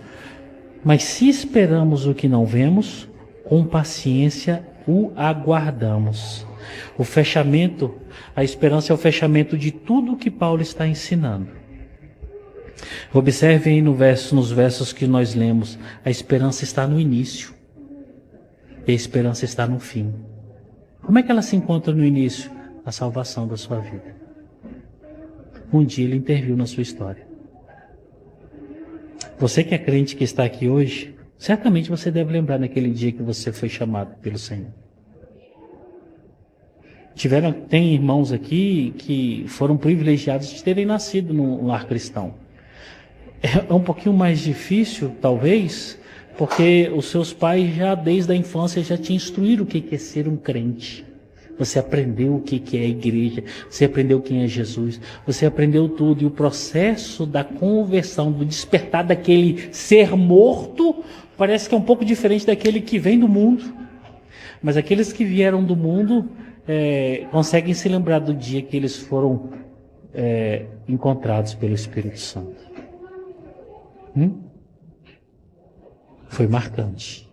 o que não vemos, com paciência o aguardamos. O fechamento, a esperança é o fechamento de tudo o que Paulo está ensinando. Observem nos versos que nós lemos, a esperança está no início e a esperança está no fim. Como é que ela se encontra no início? A salvação da sua vida. Um dia ele interviu na sua história. Você que é crente que está aqui hoje, certamente você deve lembrar naquele dia que você foi chamado pelo Senhor. Tem irmãos aqui que foram privilegiados de terem nascido num lar cristão. É um pouquinho mais difícil, talvez, porque os seus pais já desde a infância já te instruíram o que é ser um crente. Você aprendeu o que é a igreja, você aprendeu quem é Jesus, você aprendeu tudo. E o processo da conversão, do despertar daquele ser morto, parece que é um pouco diferente daquele que vem do mundo. Mas aqueles que vieram do mundo conseguem se lembrar do dia que eles foram encontrados pelo Espírito Santo. Foi marcante.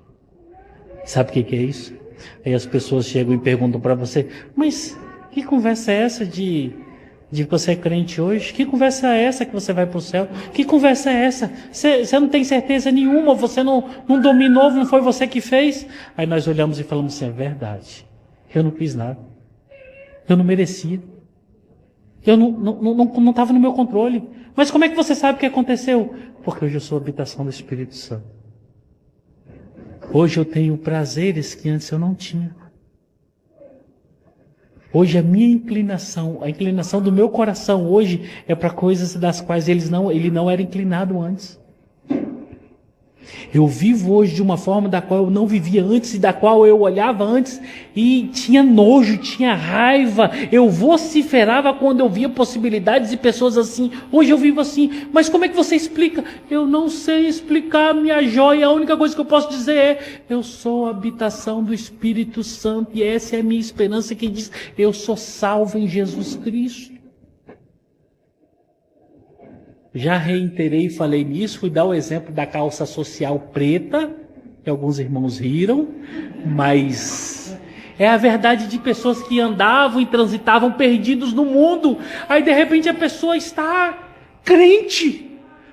Sabe o que é isso? Aí as pessoas chegam e perguntam para você: mas que conversa é essa de você é crente hoje? Que conversa é essa que você vai para o céu? Que conversa é essa? Você não tem certeza nenhuma, você não dominou, não foi você que fez? Aí nós olhamos e falamos assim: é verdade, eu não fiz nada, eu não merecia, eu não estava no meu controle. Mas como é que você sabe o que aconteceu? Porque hoje eu sou a habitação do Espírito Santo. Hoje eu tenho prazeres que antes eu não tinha. Hoje a minha inclinação, a inclinação do meu coração hoje é para coisas das quais ele não era inclinado antes. Eu vivo hoje de uma forma da qual eu não vivia antes e da qual eu olhava antes e tinha nojo, tinha raiva. Eu vociferava quando eu via possibilidades e pessoas assim. Hoje eu vivo assim. Mas como é que você explica? Eu não sei explicar, minha joia. A única coisa que eu posso dizer é: eu sou a habitação do Espírito Santo e essa é a minha esperança que diz: eu sou salvo em Jesus Cristo. Já reiterei e falei nisso, fui dar o exemplo da calça social preta, que alguns irmãos riram, mas é a verdade de pessoas que andavam e transitavam perdidos no mundo. Aí de repente a pessoa está crente.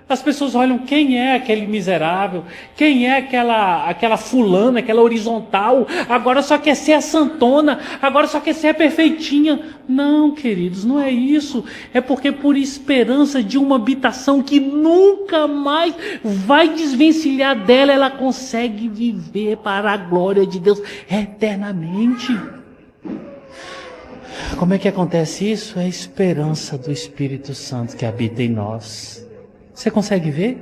As pessoas olham: quem é aquele miserável? Quem é aquela fulana, aquela horizontal? Agora só quer ser a santona, agora só quer ser a perfeitinha. Não, queridos, não é isso. É porque por esperança de uma habitação que nunca mais vai desvencilhar dela, ela consegue viver para a glória de Deus eternamente. Como é que acontece isso? É a esperança do Espírito Santo que habita em nós. Você consegue ver?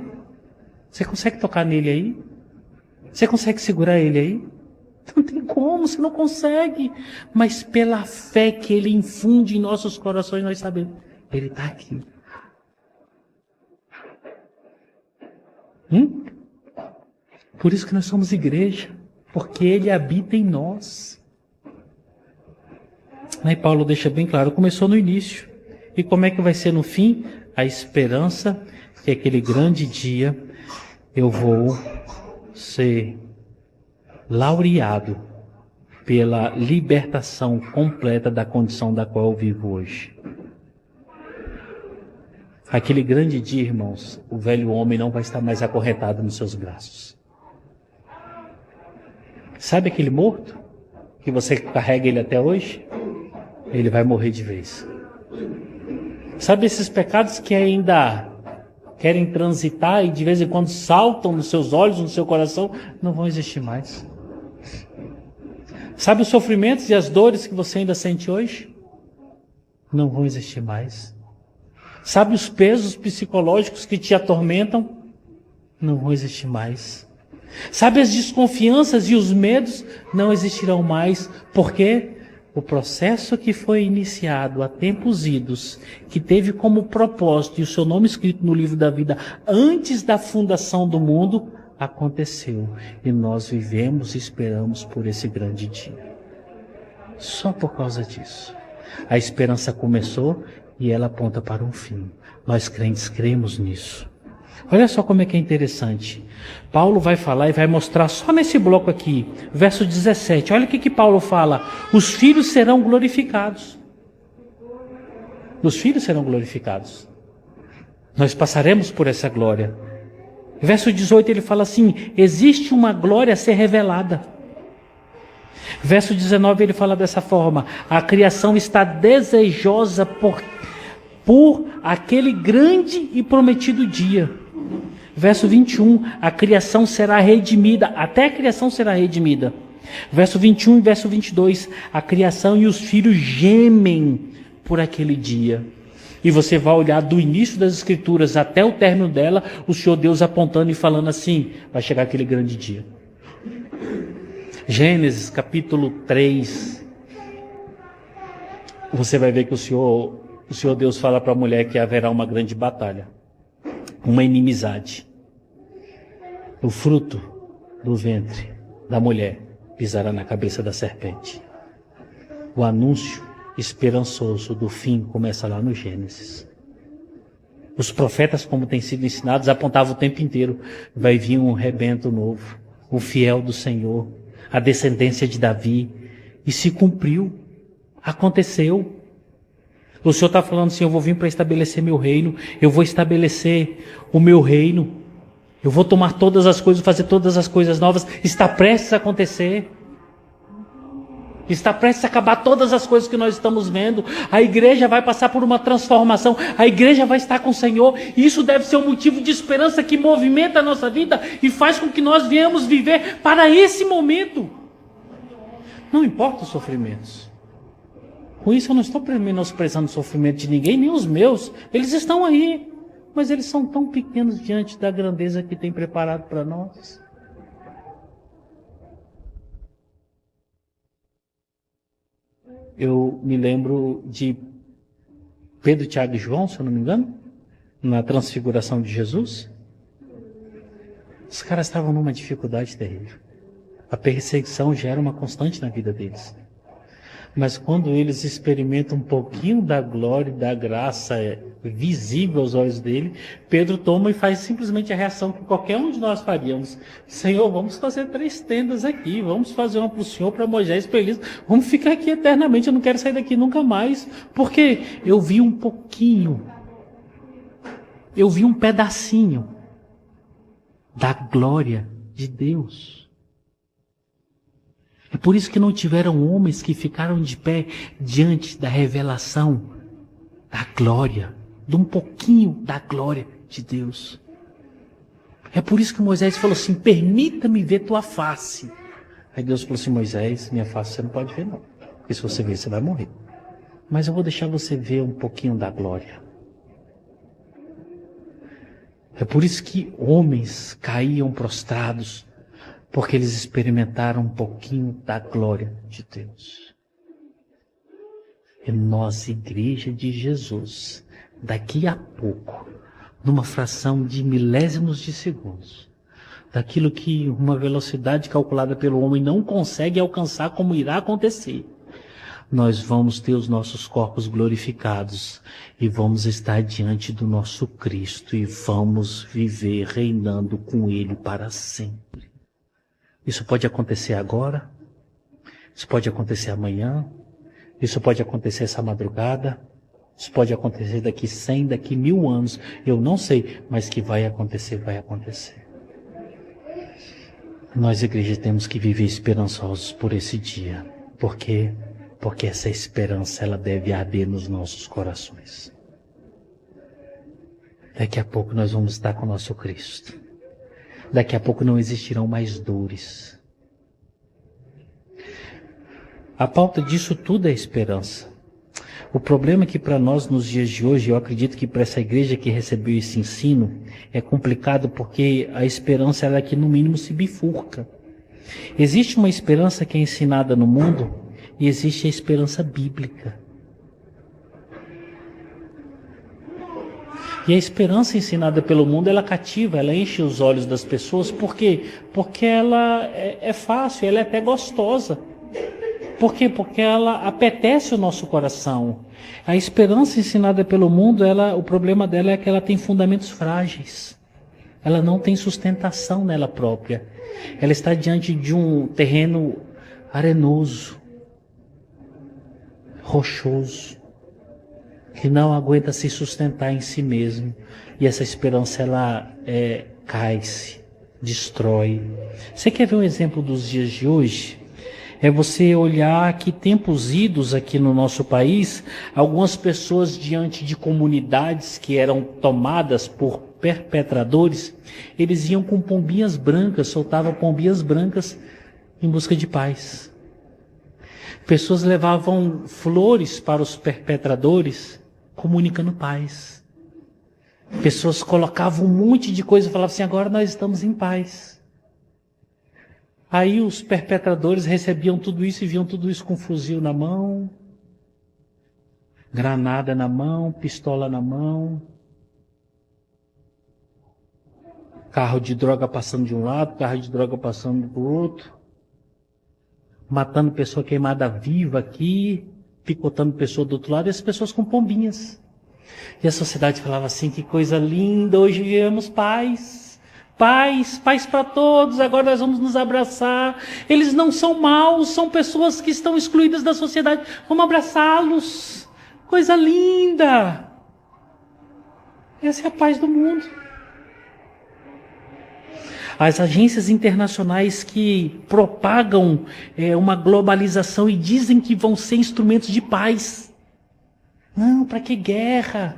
Você consegue tocar nele aí? Você consegue segurar ele aí? Não tem como, você não consegue. Mas pela fé que ele infunde em nossos corações, nós sabemos: ele está aqui. Por isso que nós somos igreja, porque ele habita em nós. Aí Paulo deixa bem claro: começou no início. E como é que vai ser no fim? A esperança que aquele grande dia eu vou ser laureado pela libertação completa da condição da qual eu vivo hoje. Aquele grande dia, irmãos, o velho homem não vai estar mais acorrentado nos seus braços. Sabe aquele morto que você carrega ele até hoje? Ele vai morrer de vez. Sabe esses pecados que ainda querem transitar e de vez em quando saltam nos seus olhos, no seu coração? Não vão existir mais. Sabe os sofrimentos e as dores que você ainda sente hoje? Não vão existir mais. Sabe os pesos psicológicos que te atormentam? Não vão existir mais. Sabe as desconfianças e os medos? Não existirão mais. Por quê? O processo que foi iniciado há tempos idos, que teve como propósito e o seu nome escrito no livro da vida antes da fundação do mundo, aconteceu. E nós vivemos e esperamos por esse grande dia. Só por causa disso. A esperança começou e ela aponta para um fim. Nós crentes cremos nisso. Olha só como é que é interessante. Paulo vai falar e vai mostrar só nesse bloco aqui, verso 17. Olha o que Paulo fala: os filhos serão glorificados. Os filhos serão glorificados. Nós passaremos por essa glória. Verso 18 ele fala assim: existe uma glória a ser revelada. Verso 19 ele fala dessa forma: a criação está desejosa por aquele grande e prometido dia. Verso 21, a criação será redimida, até a criação será redimida. Verso 21 e verso 22, a criação e os filhos gemem por aquele dia. E você vai olhar do início das Escrituras até o término dela, o Senhor Deus apontando e falando assim: vai chegar aquele grande dia. Gênesis capítulo 3, você vai ver que o Senhor Deus fala para a mulher que haverá uma grande batalha, uma inimizade. O fruto do ventre da mulher pisará na cabeça da serpente. O anúncio esperançoso do fim começa lá no Gênesis. Os profetas, como têm sido ensinados, apontavam o tempo inteiro: vai vir um rebento novo, o fiel do Senhor, a descendência de Davi. E se cumpriu, aconteceu. O Senhor está falando assim: eu vou vir para estabelecer meu reino, eu vou estabelecer o meu reino, eu vou tomar todas as coisas, fazer todas as coisas novas. Está prestes a acontecer. Está prestes a acabar todas as coisas que nós estamos vendo. A igreja vai passar por uma transformação. A igreja vai estar com o Senhor. E isso deve ser um motivo de esperança que movimenta a nossa vida e faz com que nós venhamos viver para esse momento. Não importa os sofrimentos. Com isso eu não estou menosprezando o sofrimento de ninguém, nem os meus. Eles estão aí. Mas eles são tão pequenos diante da grandeza que tem preparado para nós. Eu me lembro de Pedro, Tiago e João, se eu não me engano, na transfiguração de Jesus. Os caras estavam numa dificuldade terrível. A perseguição já era uma constante na vida deles. Mas quando eles experimentam um pouquinho da glória e da graça visível aos olhos dele, Pedro toma e faz simplesmente a reação que qualquer um de nós faríamos: Senhor, vamos fazer 3 tendas aqui, vamos fazer uma para o Senhor, para Moisés, para Elias, vamos ficar aqui eternamente, eu não quero sair daqui nunca mais, porque eu vi um pouquinho, eu vi um pedacinho da glória de Deus. É por isso que não tiveram homens que ficaram de pé diante da revelação da glória, de um pouquinho da glória de Deus. É por isso que Moisés falou assim: permita-me ver tua face. Aí Deus falou assim: Moisés, minha face você não pode ver não, porque se você ver você vai morrer. Mas eu vou deixar você ver um pouquinho da glória. É por isso que homens caíam prostrados, porque eles experimentaram um pouquinho da glória de Deus. E nós, igreja de Jesus, daqui a pouco, numa fração de milésimos de segundos, daquilo que uma velocidade calculada pelo homem não consegue alcançar como irá acontecer, nós vamos ter os nossos corpos glorificados e vamos estar diante do nosso Cristo e vamos viver reinando com Ele para sempre. Isso pode acontecer agora, isso pode acontecer amanhã, isso pode acontecer essa madrugada, isso pode acontecer daqui 100, daqui 1000 anos, eu não sei, mas que vai acontecer, vai acontecer. Nós, igreja, temos que viver esperançosos por esse dia, porque essa esperança ela deve arder nos nossos corações. Daqui a pouco nós vamos estar com o nosso Cristo. Daqui a pouco não existirão mais dores. A pauta disso tudo é esperança. O problema é que para nós nos dias de hoje, eu acredito que para essa igreja que recebeu esse ensino, é complicado porque a esperança ela é que no mínimo se bifurca. Existe uma esperança que é ensinada no mundo e existe a esperança bíblica. E a esperança ensinada pelo mundo, ela cativa, ela enche os olhos das pessoas. Por quê? Porque ela é fácil, ela é até gostosa. Por quê? Porque ela apetece o nosso coração. A esperança ensinada pelo mundo, o problema dela é que ela tem fundamentos frágeis. Ela não tem sustentação nela própria. Ela está diante de um terreno arenoso, rochoso, que não aguenta se sustentar em si mesmo. E essa esperança, ela cai-se, destrói. Você quer ver um exemplo dos dias de hoje? É você olhar que tempos idos aqui no nosso país, algumas pessoas diante de comunidades que eram tomadas por perpetradores, eles iam com pombinhas brancas, soltavam pombinhas brancas em busca de paz. Pessoas levavam flores para os perpetradores, comunicando paz. Pessoas colocavam um monte de coisa e falavam assim: agora nós estamos em paz. Aí os perpetradores recebiam tudo isso e viam tudo isso com um fuzil na mão, Granada na mão, pistola na mão. Carro de droga passando de um lado, carro de droga passando do outro. Matando pessoa queimada viva aqui, picotando pessoa do outro lado, e as pessoas com pombinhas. E a sociedade falava assim, que coisa linda, hoje vivemos paz. Paz, paz para todos, agora nós vamos nos abraçar. Eles não são maus, são pessoas que estão excluídas da sociedade. Vamos abraçá-los. Coisa linda. Essa é a paz do mundo. As agências internacionais que propagam uma globalização e dizem que vão ser instrumentos de paz. Não, para que guerra?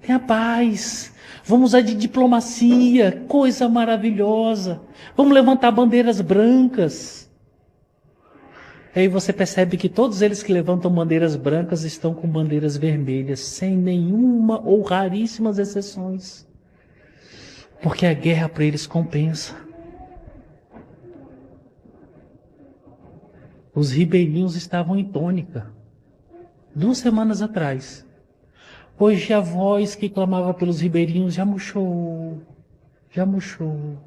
Tenha paz. Vamos usar de diplomacia, coisa maravilhosa. Vamos levantar bandeiras brancas. Aí você percebe que todos eles que levantam bandeiras brancas estão com bandeiras vermelhas, sem nenhuma ou raríssimas exceções. Porque a guerra para eles compensa. Os ribeirinhos estavam em tônica. 2 semanas atrás. Hoje a voz que clamava pelos ribeirinhos já murchou. Já murchou.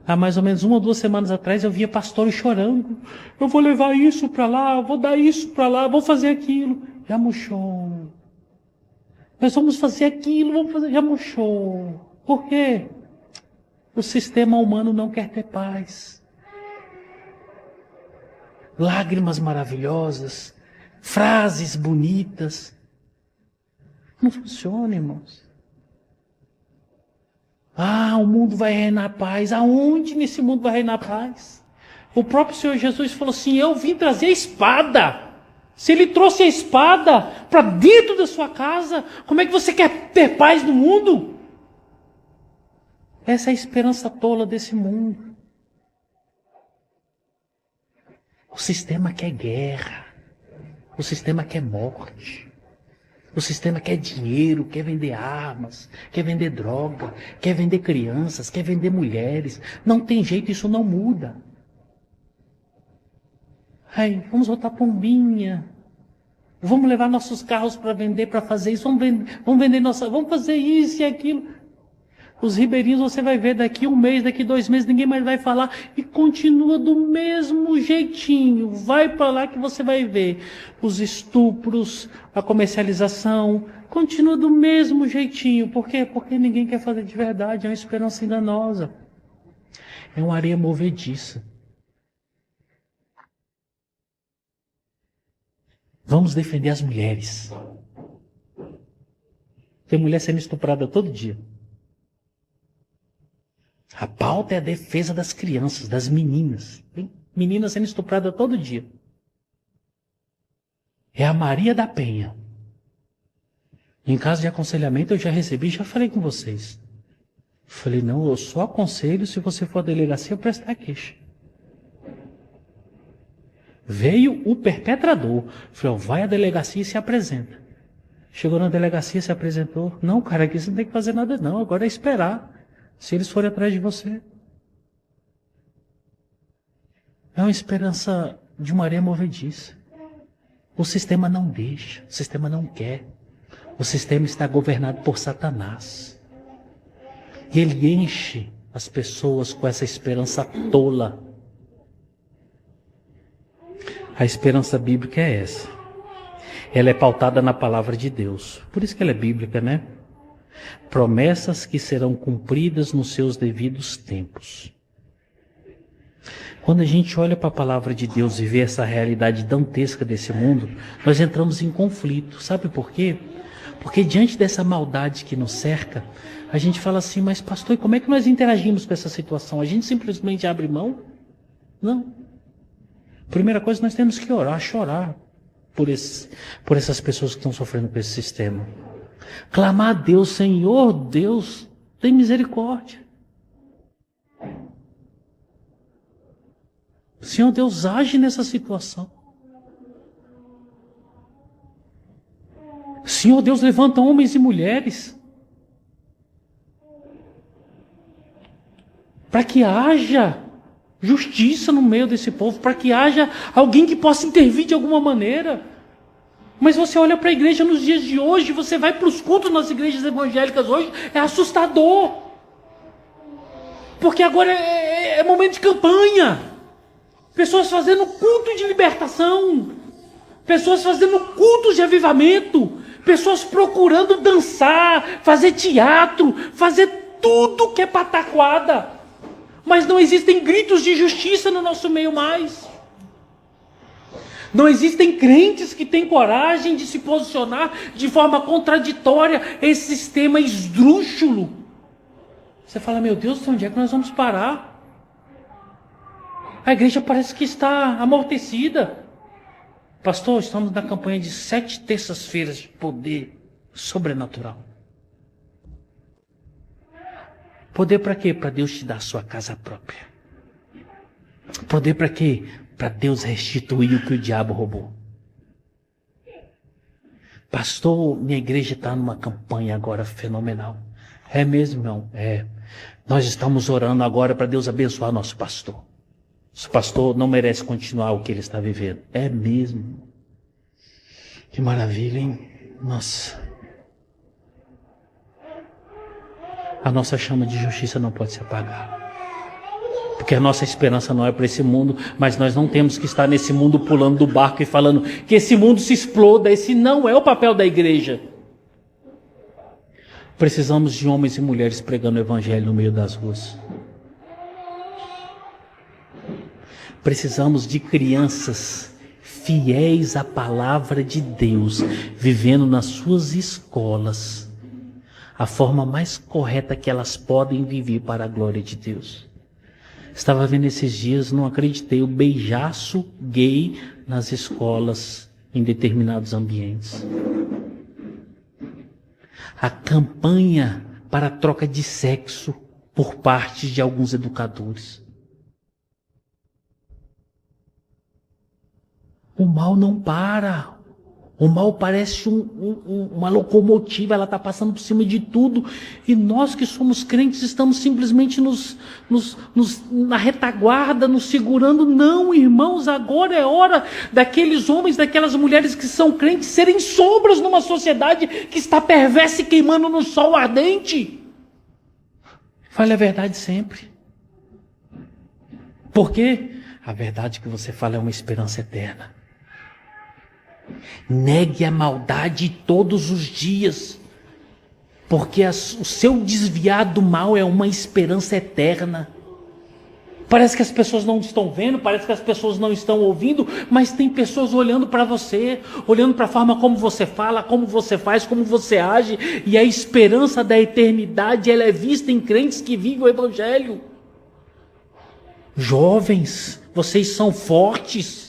Há mais ou menos 1 ou 2 semanas atrás eu via pastores chorando. Eu vou levar isso para lá, vou dar isso para lá, vou fazer aquilo. Já murchou. Nós vamos fazer aquilo, vamos fazer, já murchou. Por quê? O sistema humano não quer ter paz. Lágrimas maravilhosas, frases bonitas. Não funciona, irmãos. Ah, o mundo vai reinar paz. Aonde nesse mundo vai reinar paz? O próprio Senhor Jesus falou assim, eu vim trazer a espada. Se ele trouxe a espada para dentro da sua casa, como é que você quer ter paz no mundo? Essa é a esperança tola desse mundo. O sistema quer guerra. O sistema quer morte. O sistema quer dinheiro, quer vender armas, quer vender droga, quer vender crianças, quer vender mulheres. Não tem jeito, isso não muda. Ai, vamos botar pombinha. Vamos levar nossos carros para vender, para fazer isso. Vamos vender vamos fazer isso e aquilo. Os ribeirinhos você vai ver daqui 1 mês, daqui 2 meses, ninguém mais vai falar. E continua do mesmo jeitinho. Vai para lá que você vai ver. Os estupros, a comercialização, continua do mesmo jeitinho. Por quê? Porque ninguém quer fazer de verdade. É uma esperança enganosa. É uma areia movediça. Vamos defender as mulheres. Tem mulher sendo estuprada todo dia. A pauta é a defesa das crianças, das meninas. Tem meninas sendo estupradas todo dia. É a Maria da Penha. Em caso de aconselhamento eu já recebi, já falei com vocês. Falei, não, eu só aconselho se você for à delegacia prestar queixa. Veio o perpetrador. Falei, vai à delegacia e se apresenta. Chegou na delegacia, se apresentou. Não, cara, aqui você não tem que fazer nada não. Agora é esperar. Se eles forem atrás de você. É uma esperança de uma areia movediça. O sistema não deixa. O sistema não quer. O sistema está governado por Satanás. E ele enche as pessoas com essa esperança tola. A esperança bíblica é essa. Ela é pautada na palavra de Deus. Por isso que ela é bíblica, né? Promessas que serão cumpridas nos seus devidos tempos. Quando a gente olha para a palavra de Deus e vê essa realidade dantesca desse mundo, nós entramos em conflito. Sabe por quê? Porque diante dessa maldade que nos cerca, a gente fala assim, mas pastor, e como é que nós interagimos com essa situação? A gente simplesmente abre mão? Não. Primeira coisa, nós temos que orar, chorar por essas pessoas que estão sofrendo com esse sistema. Clamar a Deus, Senhor Deus, tem misericórdia. Senhor Deus, age nessa situação. Senhor Deus, levanta homens e mulheres para que haja justiça no meio desse povo, para que haja alguém que possa intervir de alguma maneira. Mas você olha para a igreja nos dias de hoje, você vai para os cultos nas igrejas evangélicas hoje, é assustador. Porque agora é momento de campanha. Pessoas fazendo culto de libertação. Pessoas fazendo cultos de avivamento. Pessoas procurando dançar, fazer teatro, fazer tudo que é pataquada. Mas não existem gritos de justiça no nosso meio mais. Não existem crentes que têm coragem de se posicionar de forma contraditória a esse sistema esdrúxulo. Você fala, meu Deus, onde é que nós vamos parar? A igreja parece que está amortecida. Pastor, estamos na campanha de 7 terças-feiras de poder sobrenatural. Poder para quê? Para Deus te dar a sua casa própria. Poder para quê? Para Deus restituir o que o diabo roubou. Pastor, minha igreja está numa campanha agora fenomenal. É mesmo, irmão? É. Nós estamos orando agora para Deus abençoar nosso pastor. Esse pastor não merece continuar o que ele está vivendo. É mesmo. Que maravilha, hein? Nossa. A nossa chama de justiça não pode se apagar. Porque a nossa esperança não é para esse mundo, mas nós não temos que estar nesse mundo pulando do barco e falando que esse mundo se exploda. Esse não é o papel da igreja. Precisamos de homens e mulheres pregando o evangelho no meio das ruas. Precisamos de crianças fiéis à palavra de Deus, vivendo nas suas escolas a forma mais correta que elas podem viver para a glória de Deus. Estava vendo esses dias, não acreditei, o beijaço gay nas escolas, em determinados ambientes. A campanha para a troca de sexo por parte de alguns educadores. O mal não para. O mal parece uma locomotiva, ela está passando por cima de tudo. E nós que somos crentes estamos simplesmente na retaguarda, nos segurando. Não, irmãos, agora é hora daqueles homens, daquelas mulheres que são crentes serem sombras numa sociedade que está perversa e queimando no sol ardente. Fale a verdade sempre. Por quê? A verdade que você fala é uma esperança eterna. Negue a maldade todos os dias, porque o seu desviar do mal é uma esperança eterna. Parece que as pessoas não estão vendo, parece que as pessoas não estão ouvindo, mas tem pessoas olhando para você, olhando para a forma como você fala, como você faz, como você age, e a esperança da eternidade ela é vista em crentes que vivem o evangelho. Jovens, vocês são fortes.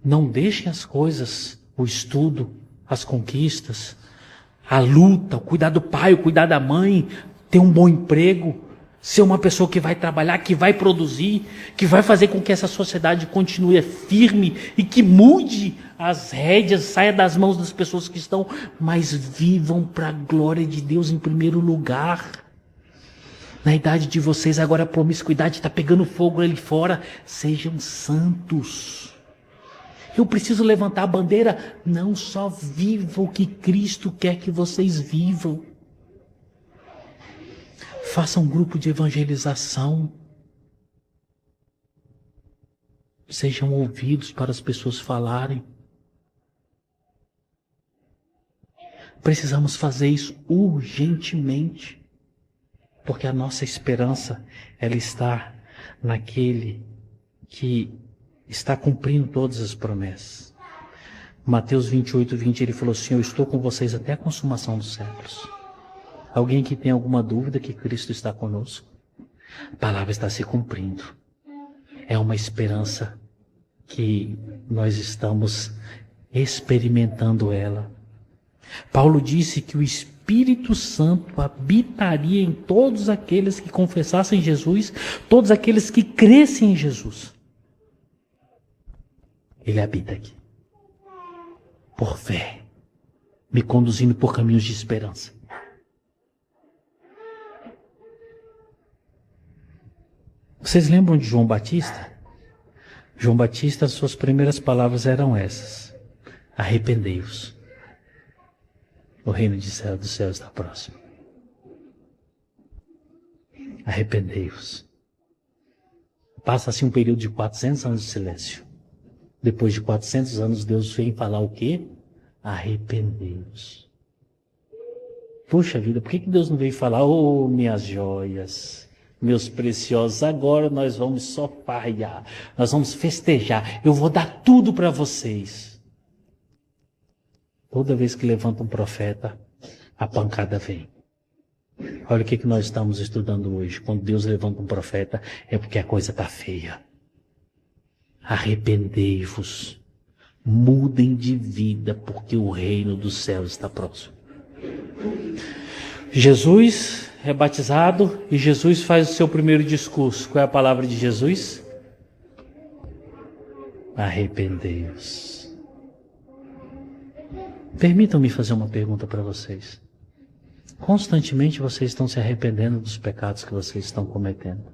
Não deixem as coisas, o estudo, as conquistas, a luta, o cuidar do pai, o cuidar da mãe, ter um bom emprego, ser uma pessoa que vai trabalhar, que vai produzir, que vai fazer com que essa sociedade continue firme e que mude as rédeas, saia das mãos das pessoas que estão, mas vivam para a glória de Deus em primeiro lugar. Na idade de vocês agora a promiscuidade está pegando fogo ali fora, sejam santos. Eu preciso levantar a bandeira, não só viva o que Cristo quer que vocês vivam. Faça um grupo de evangelização. Sejam ouvidos para as pessoas falarem. Precisamos fazer isso urgentemente, porque a nossa esperança, ela está naquele que está cumprindo todas as promessas. Mateus 28:20, ele falou assim: eu estou com vocês até a consumação dos séculos. Alguém que tem alguma dúvida que Cristo está conosco? A palavra está se cumprindo. É uma esperança que nós estamos experimentando ela. Paulo disse que o Espírito Santo habitaria em todos aqueles que confessassem Jesus, todos aqueles que crescem em Jesus. Ele habita aqui, por fé, me conduzindo por caminhos de esperança. Vocês lembram de João Batista? João Batista, suas primeiras palavras eram essas: arrependei-vos. O reino dos céus está próximo. Arrependei-vos. Passa-se um período de 400 anos de silêncio. Depois de 400 anos, Deus vem falar o quê? Arrependei-vos. Puxa vida, por que Deus não veio falar: oh, minhas joias, meus preciosos, agora nós vamos só farrear, nós vamos festejar, eu vou dar tudo para vocês. Toda vez que levanta um profeta, a pancada vem. Olha o que nós estamos estudando hoje. Quando Deus levanta um profeta, é porque a coisa está feia. Arrependei-vos, mudem de vida, porque o reino dos céus está próximo. Jesus é batizado e Jesus faz o seu primeiro discurso. Qual é a palavra de Jesus? Arrependei-vos. Permitam-me fazer uma pergunta para vocês. Constantemente vocês estão se arrependendo dos pecados que vocês estão cometendo.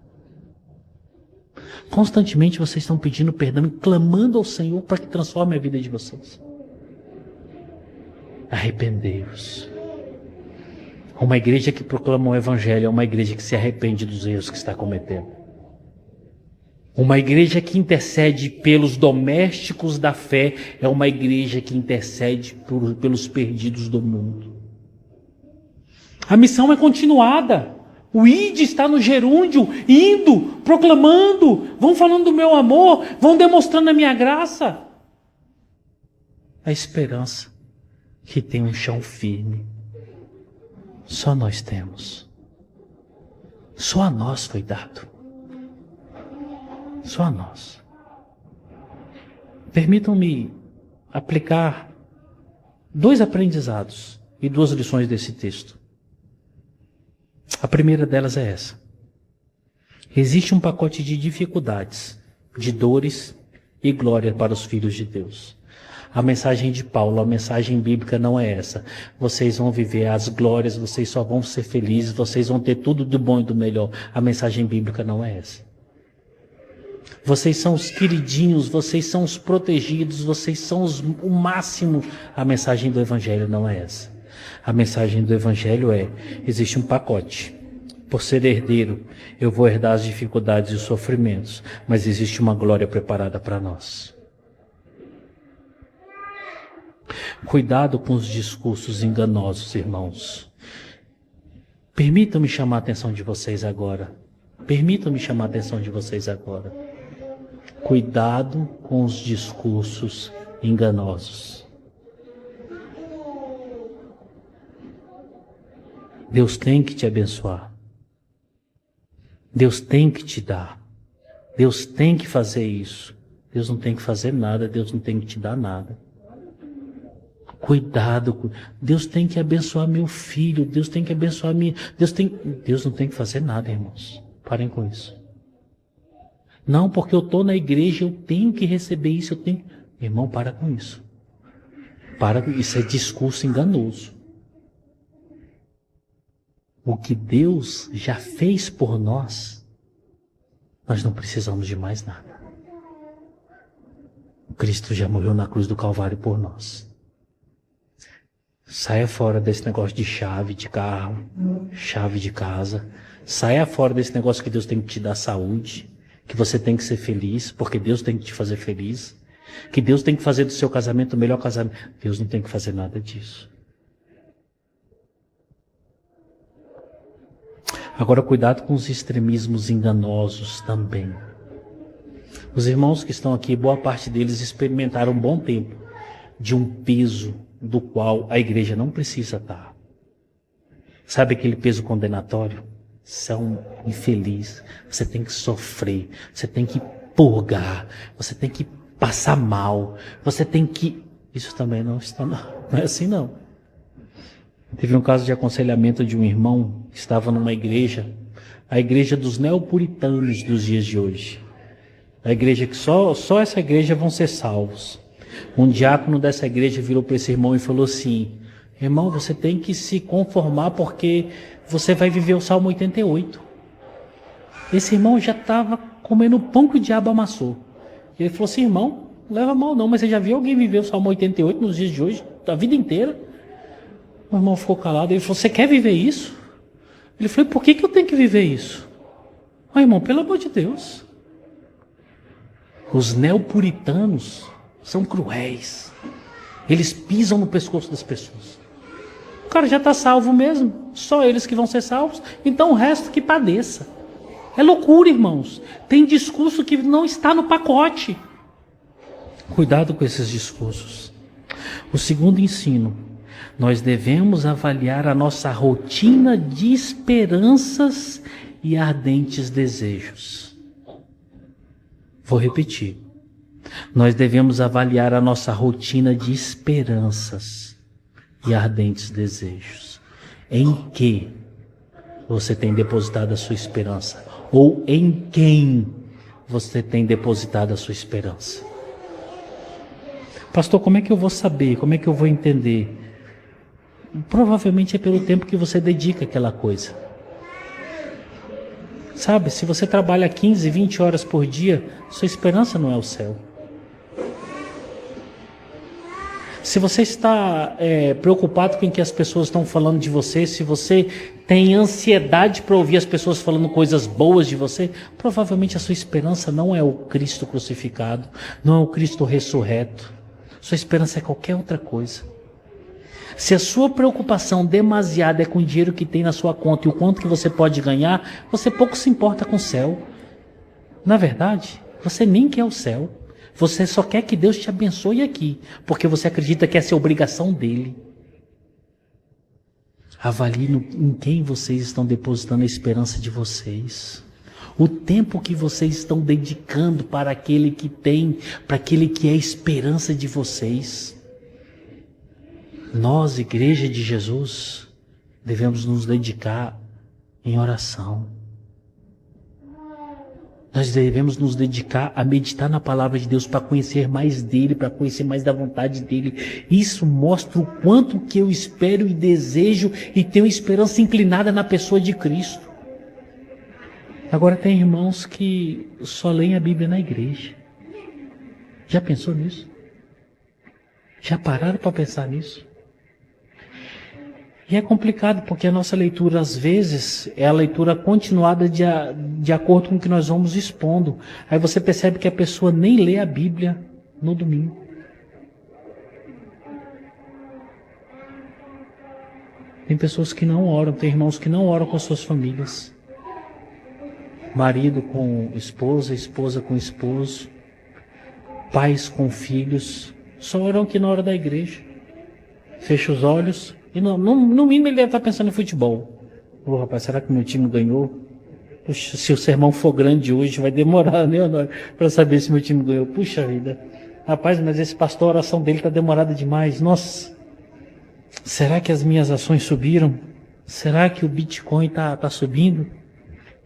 Constantemente vocês estão pedindo perdão e clamando ao Senhor para que transforme a vida de vocês. Arrependei-vos. Uma igreja que proclama o Evangelho é uma igreja que se arrepende dos erros que está cometendo. Uma igreja que intercede pelos domésticos da fé é uma igreja que intercede pelos perdidos do mundo. A missão é continuada. O ID está no gerúndio, indo, proclamando, vão falando do meu amor, vão demonstrando a minha graça. A esperança que tem um chão firme, só nós temos. Só a nós foi dado. Só a nós. Permitam-me aplicar 2 aprendizados e 2 lições desse texto. A primeira delas é essa. Existe um pacote de dificuldades, de dores e glória para os filhos de Deus. A mensagem de Paulo, a mensagem bíblica não é essa. Vocês vão viver as glórias, vocês só vão ser felizes, vocês vão ter tudo do bom e do melhor. A mensagem bíblica não é essa. Vocês são os queridinhos, vocês são os protegidos, vocês são o máximo. A mensagem do Evangelho não é essa. A mensagem do Evangelho é: existe um pacote. Por ser herdeiro, eu vou herdar as dificuldades e os sofrimentos, mas existe uma glória preparada para nós. Cuidado com os discursos enganosos, irmãos. Permitam-me chamar a atenção de vocês agora. Permitam-me chamar a atenção de vocês agora. Cuidado com os discursos enganosos. Deus tem que te abençoar. Deus tem que te dar. Deus tem que fazer isso. Deus não tem que fazer nada. Deus não tem que te dar nada. Cuidado. Deus tem que abençoar meu filho. Deus tem que abençoar minha... Deus não tem que fazer nada, irmãos. Parem com isso. Não, porque eu estou na igreja, eu tenho que receber isso, eu tenho... Irmão, para com isso. Isso é discurso enganoso. O que Deus já fez por nós, nós não precisamos de mais nada. Cristo já morreu na cruz do Calvário por nós. Saia fora desse negócio de chave de carro, chave de casa. Saia fora desse negócio que Deus tem que te dar saúde, que você tem que ser feliz, porque Deus tem que te fazer feliz, que Deus tem que fazer do seu casamento o melhor casamento. Deus não tem que fazer nada disso. Agora, cuidado com os extremismos enganosos também. Os irmãos que estão aqui, boa parte deles experimentaram um bom tempo de um peso do qual a igreja não precisa estar. Sabe aquele peso condenatório? Você é um infeliz, você tem que sofrer, você tem que purgar, você tem que passar mal, você tem que... Isso também não é assim não. Teve um caso de aconselhamento de um irmão que estava numa igreja, a igreja dos neopuritanos dos dias de hoje. A igreja que só essa igreja vão ser salvos. Um diácono dessa igreja virou para esse irmão e falou assim: irmão, você tem que se conformar porque você vai viver o Salmo 88. Esse irmão já estava comendo o pão que o diabo amassou. Ele falou assim, irmão, não leva mal não, mas você já viu alguém viver o Salmo 88 nos dias de hoje, a vida inteira? O irmão ficou calado, ele falou, você quer viver isso? Ele falou, por que eu tenho que viver isso? Irmão, pelo amor de Deus. Os neopuritanos são cruéis. Eles pisam no pescoço das pessoas. O cara já está salvo mesmo. Só eles que vão ser salvos. Então o resto que padeça. É loucura, irmãos. Tem discurso que não está no pacote. Cuidado com esses discursos. O segundo ensino. Nós devemos avaliar a nossa rotina de esperanças e ardentes desejos. Vou repetir. Nós devemos avaliar a nossa rotina de esperanças e ardentes desejos. Em que você tem depositado a sua esperança? Ou em quem você tem depositado a sua esperança? Pastor, como é que eu vou saber? Como é que eu vou entender? Provavelmente é pelo tempo que você dedica àquela coisa. Sabe, se você trabalha 15, 20 horas por dia, sua esperança não é o céu. Se você está preocupado com o que as pessoas estão falando de você, se você tem ansiedade para ouvir as pessoas falando coisas boas de você, provavelmente a sua esperança não é o Cristo crucificado, não é o Cristo ressurreto. Sua esperança é qualquer outra coisa. Se a sua preocupação demasiada é com o dinheiro que tem na sua conta e o quanto que você pode ganhar, você pouco se importa com o céu. Na verdade, você nem quer o céu. Você só quer que Deus te abençoe aqui, porque você acredita que essa é a obrigação dele. Avalie em quem vocês estão depositando a esperança de vocês. O tempo que vocês estão dedicando para aquele que tem, para aquele que é a esperança de vocês. Nós, Igreja de Jesus, devemos nos dedicar em oração. Nós devemos nos dedicar a meditar na palavra de Deus para conhecer mais dele, para conhecer mais da vontade dele. Isso mostra o quanto que eu espero e desejo e tenho esperança inclinada na pessoa de Cristo. Agora tem irmãos que só leem a Bíblia na igreja. Já pensou nisso? Já pararam para pensar nisso? E é complicado porque a nossa leitura, às vezes, é a leitura continuada de acordo com o que nós vamos expondo. Aí você percebe que a pessoa nem lê a Bíblia no domingo. Tem pessoas que não oram, tem irmãos que não oram com as suas famílias. Marido com esposa, esposa com esposo, pais com filhos, só oram aqui na hora da igreja. Fecha os olhos. E no mínimo ele deve estar pensando em futebol. Ô rapaz, será que meu time ganhou? Puxa, se o sermão for grande hoje, vai demorar, né, para saber se meu time ganhou. Puxa vida. Rapaz, mas esse pastor, a oração dele está demorada demais. Nossa, será que as minhas ações subiram? Será que o Bitcoin está subindo?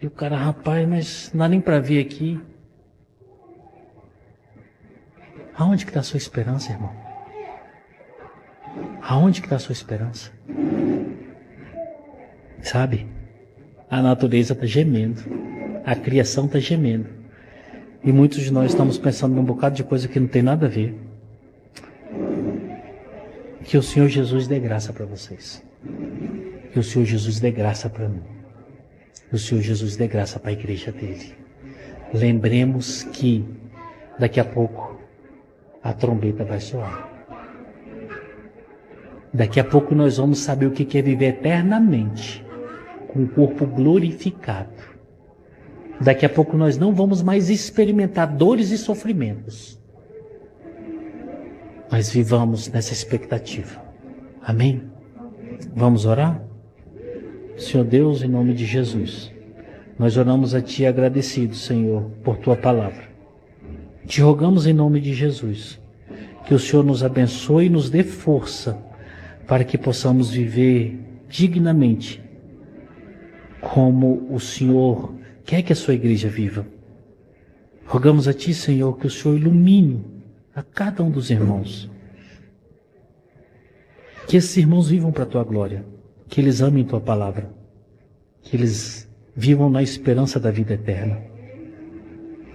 E o cara, rapaz, mas não dá nem para ver aqui. Aonde que está a sua esperança, irmão? Aonde que está a sua esperança? Sabe? A natureza está gemendo. A criação está gemendo. E muitos de nós estamos pensando num bocado de coisa que não tem nada a ver. Que o Senhor Jesus dê graça para vocês. Que o Senhor Jesus dê graça para mim. Que o Senhor Jesus dê graça para a igreja dele. Lembremos que daqui a pouco a trombeta vai soar. Daqui a pouco nós vamos saber o que é viver eternamente, com o corpo glorificado. Daqui a pouco nós não vamos mais experimentar dores e sofrimentos. Mas vivamos nessa expectativa. Amém? Vamos orar? Senhor Deus, em nome de Jesus, nós oramos a Ti agradecidos, Senhor, por Tua palavra. Te rogamos em nome de Jesus, que o Senhor nos abençoe e nos dê força para que possamos viver dignamente como o Senhor quer que a sua igreja viva. Rogamos a Ti, Senhor, que o Senhor ilumine a cada um dos irmãos. Que esses irmãos vivam para a Tua glória, que eles amem Tua palavra, que eles vivam na esperança da vida eterna.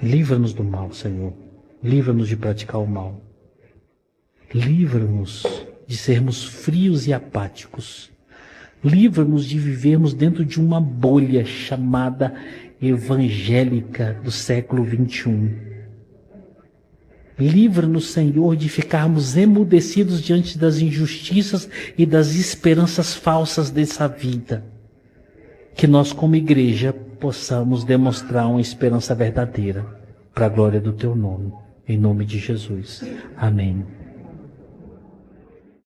Livra-nos do mal, Senhor. Livra-nos de praticar o mal. Livra-nos de sermos frios e apáticos. Livra-nos de vivermos dentro de uma bolha chamada evangélica do século 21. Livra-nos, Senhor, de ficarmos emudecidos diante das injustiças e das esperanças falsas dessa vida. Que nós, como igreja, possamos demonstrar uma esperança verdadeira para a glória do Teu nome. Em nome de Jesus. Amém.